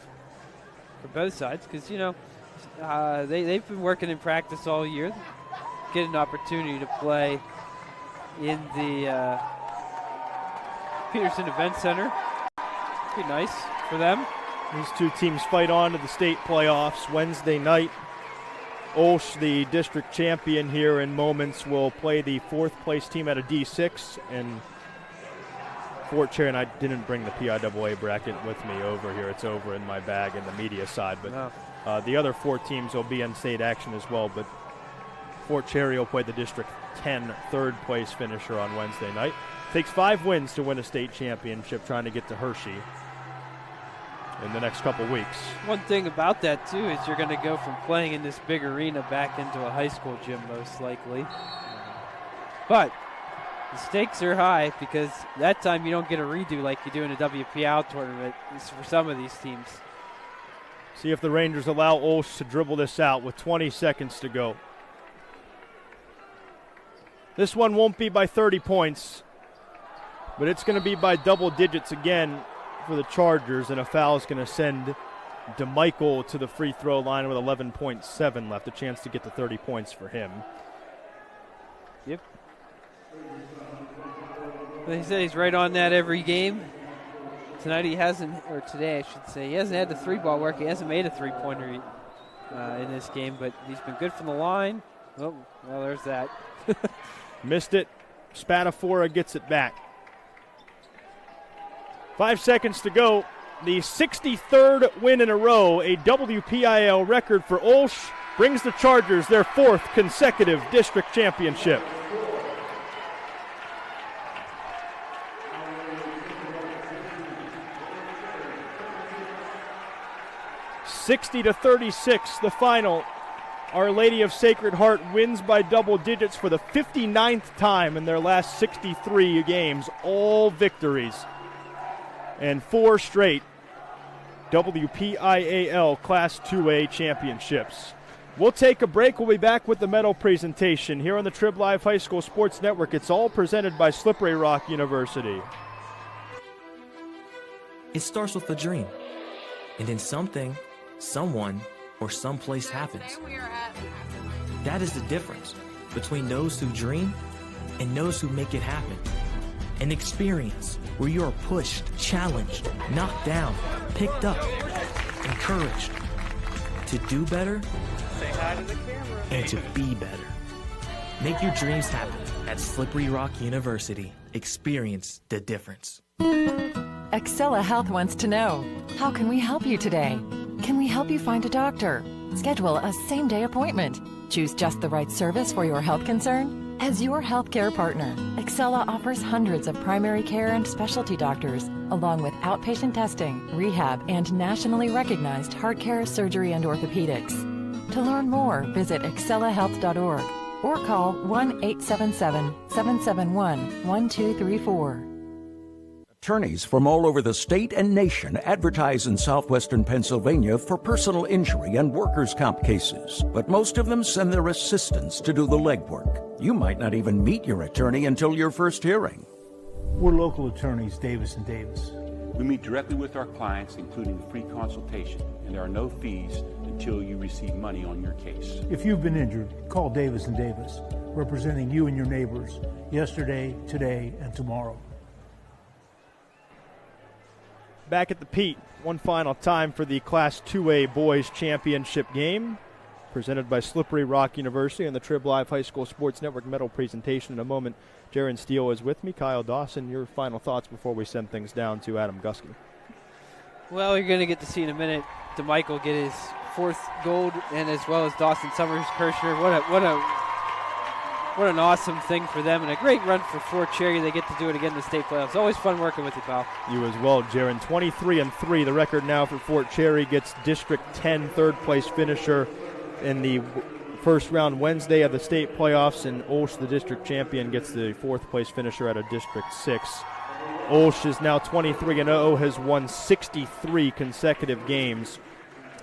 for both sides because, you know, they've been working in practice all year. Get an opportunity to play in the Peterson Event Center. Be nice for them. These 2 teams fight on to the state playoffs Wednesday night. OLSH, the district champion here in moments, will play the 4th place team at a D6, and Fort Cherry, and I didn't bring the PIAA bracket with me over here. It's over in my bag in the media side, but the other 4 teams will be in state action as well, but Fort Cherry will play the District 10 3rd place finisher on Wednesday night. Takes 5 wins to win a state championship, trying to get to Hershey in the next couple weeks. One thing about that, too, is you're going to go from playing in this big arena back into a high school gym, most likely. But The stakes are high because that time you don't get a redo like you do in a WPIAL tournament for some of these teams. See if the Rangers allow OLSH to dribble this out with 20 seconds to go. This one won't be by 30 points, but it's going to be by double digits again for the Chargers, and a foul is going to send DeMichael to the free throw line with 11.7 left, a chance to get to 30 points for him. Yep. They say he's right on that every game. Tonight he hasn't, or today I should say, he hasn't had the three-ball work. He hasn't made a three-pointer in this game, but he's been good from the line. Oh, well, there's that. Missed it. Spadafora gets it back. 5 seconds to go. The 63rd win in a row, a WPIAL record for OLSH, brings the Chargers their 4th consecutive district championship. (60-36) the final. Our Lady of Sacred Heart wins by double digits for the 59th time in their last 63 games, all victories. And 4 straight WPIAL Class 2A championships. We'll take a break. We'll be back with the medal presentation here on the Trib Live High School Sports Network. It's all presented by Slippery Rock University. It starts with a dream, and then something, someone, or someplace happens. That is the difference between those who dream and those who make it happen. An experience where you are pushed, challenged, knocked down, picked up, encouraged to do better and to be better. Make your dreams happen at Slippery Rock University. Experience the difference. Excella Health wants to know, how can we help you today? Can we help you find a doctor? Schedule a same-day appointment. Choose just the right service for your health concern? As your healthcare partner, Excella offers hundreds of primary care and specialty doctors, along with outpatient testing, rehab, and nationally recognized heart care, surgery, and orthopedics. To learn more, visit excellahealth.org or call 1-877-771-1234. Attorneys from all over the state and nation advertise in southwestern Pennsylvania for personal injury and workers' comp cases, but most of them send their assistants to do the legwork. You might not even meet your attorney until your first hearing. We're local attorneys, Davis & Davis. We meet directly with our clients, including free consultation, and there are no fees until you receive money on your case. If you've been injured, call Davis & Davis, representing you and your neighbors yesterday, today, and tomorrow. Back at the Pete, one final time for the Class 2A Boys Championship game, presented by Slippery Rock University and the Trib Live High School Sports Network medal presentation. In a moment, Jaron Steele is with me. Kyle Dawson, your final thoughts before we send things down to Adam Gusky. Well, you're going to get to see in a minute DeMichael get his 4th gold, and as well as Dawson Summers-Kirshner. What an awesome thing for them, and a great run for Fort Cherry. They get to do it again in the state playoffs. Always fun working with you, pal. You as well, Jaron. 23-3, the record now for Fort Cherry. Gets District 10 third-place finisher in the first round Wednesday of the state playoffs, and OLSH, the district champion, gets the 4th-place finisher out of District 6. OLSH is now 23-0, has won 63 consecutive games.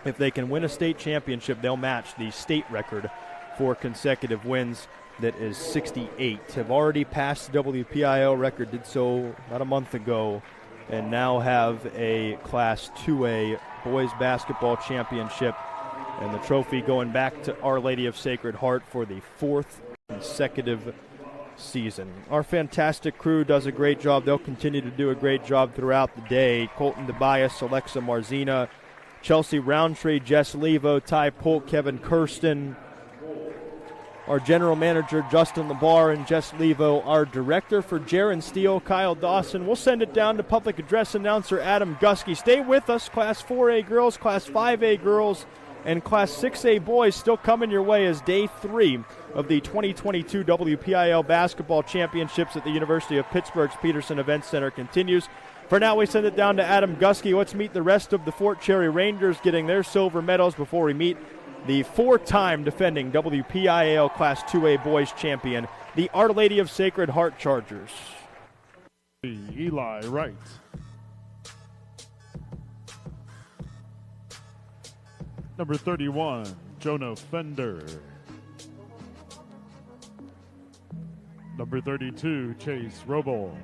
If they can win a state championship, they'll match the state record for consecutive wins. That is 68. Have already passed the WPIAL record, did so about a month ago, and now have a Class 2A boys basketball championship, and the trophy going back to Our Lady of Sacred Heart for the 4th consecutive season. Our fantastic crew does a great job. They'll continue to do a great job throughout the day. Colton DeBias, Alexa Marzina, Chelsea Roundtree, Jess Levo, Ty Polk, Kevin Kirsten, our general manager, Justin Labar, and Jess Levo, our director. For Jaron Steele, Kyle Dawson, we'll send it down to public address announcer Adam Gusky. Stay with us. Class 4A girls, Class 5A girls, and Class 6A boys still coming your way as Day 3 of the 2022 WPIAL Basketball Championships at the University of Pittsburgh's Peterson Event Center continues. For now, we send it down to Adam Gusky. Let's meet the rest of the Fort Cherry Rangers getting their silver medals before we meet the 4-time defending WPIAL Class 2A boys champion, the Our Lady of Sacred Heart Chargers. Eli Wright. Number 31, Jonah Fender. Number 32, Chase Roble.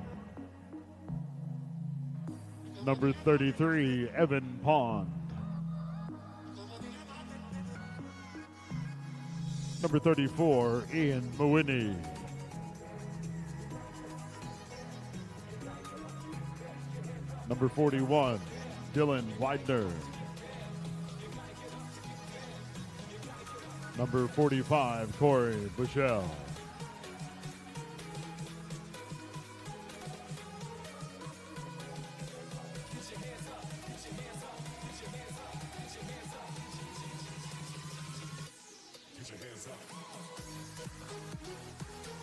Number 33, Evan Pond. Number 34, Ian Mawini. Number 41, Dylan Widener. Number 45, Corey Bushell.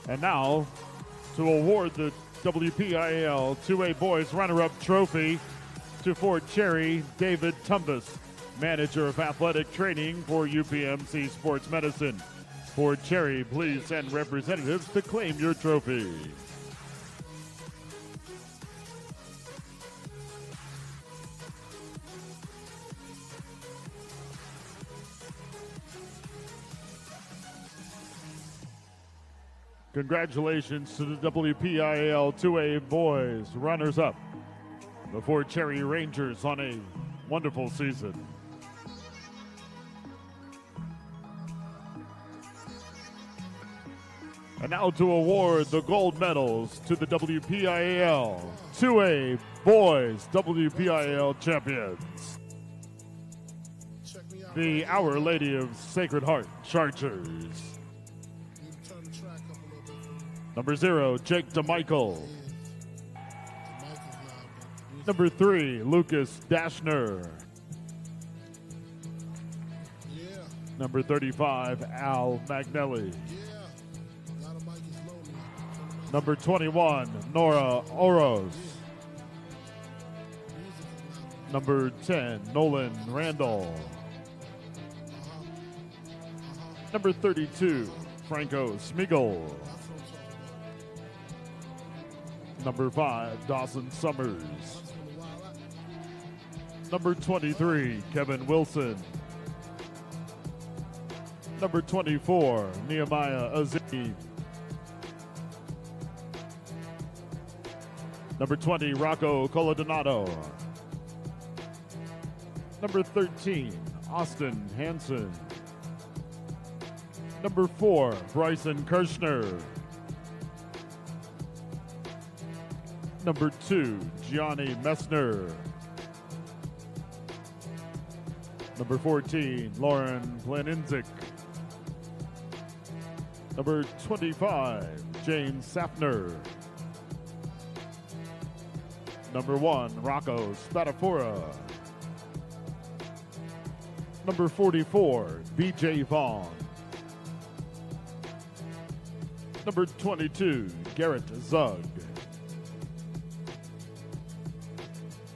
And now, to award the WPIAL 2A Boys Runner-Up Trophy to Fort Cherry, David Tumbas, Manager of Athletic Training for UPMC Sports Medicine. Fort Cherry, please send representatives to claim your trophy. Congratulations to the WPIAL 2A Boys runners-up, the Fort Cherry Rangers, on a wonderful season. And now to award the gold medals to the WPIAL 2A Boys WPIAL champions. The Our Lady of Sacred Heart Chargers. Number 0, Jake DeMichael. Number 3, Lucas Dashner. Number 35, Al Magnelli. Number 21, Nora Oros. Number 10, Nolan Randall. Number 32, Franco Smigel. Number 5, Dawson Summers. Number 23, Kevin Wilson. Number 24, Nehemiah Aziz. Number 20, Rocco Coladonato. Number 13, Austin Hansen. Number 4, Bryson Kirshner. Number 2, Gianni Messner. Number 14, Lauren Planinzik. Number 25, James Safner. Number 1, Rocco Spadafora. Number 44, BJ Vaughn. Number 22, Garrett Zug.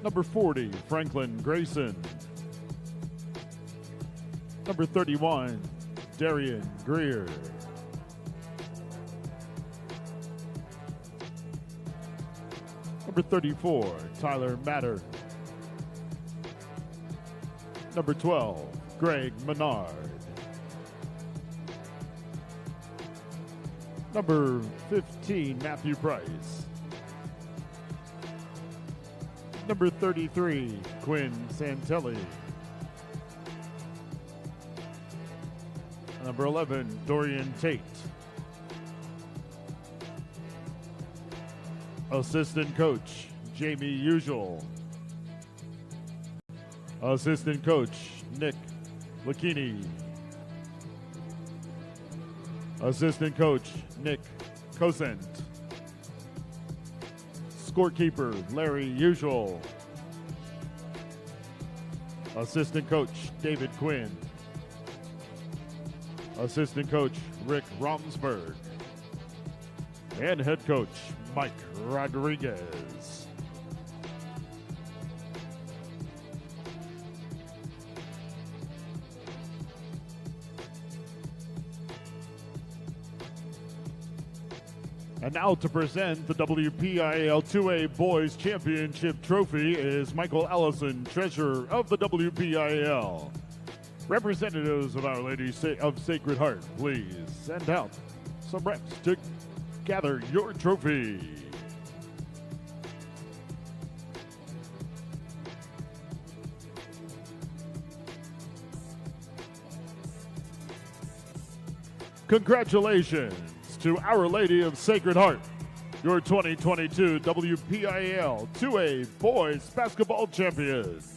Number 40, Franklin Grayson. Number 31, Darian Greer. Number 34, Tyler Matter. Number 12, Greg Menard. Number 15, Matthew Price. Number 33, Quinn Santelli. Number 11, Dorian Tate. Assistant coach, Jamie Usual. Assistant coach, Nick Lucchini. Assistant coach, Nick Cosent. Scorekeeper, Larry Usual. Assistant coach, David Quinn. Assistant coach, Rick Romsberg. And head coach, Mike Rodriguez. And now to present the WPIAL 2A Boys Championship Trophy is Michael Allison, Treasurer of the WPIAL. Representatives of Our Lady of Sacred Heart, please send out some reps to gather your trophy. Congratulations to Our Lady of Sacred Heart, your 2022 WPIAL 2A Boys Basketball Champions.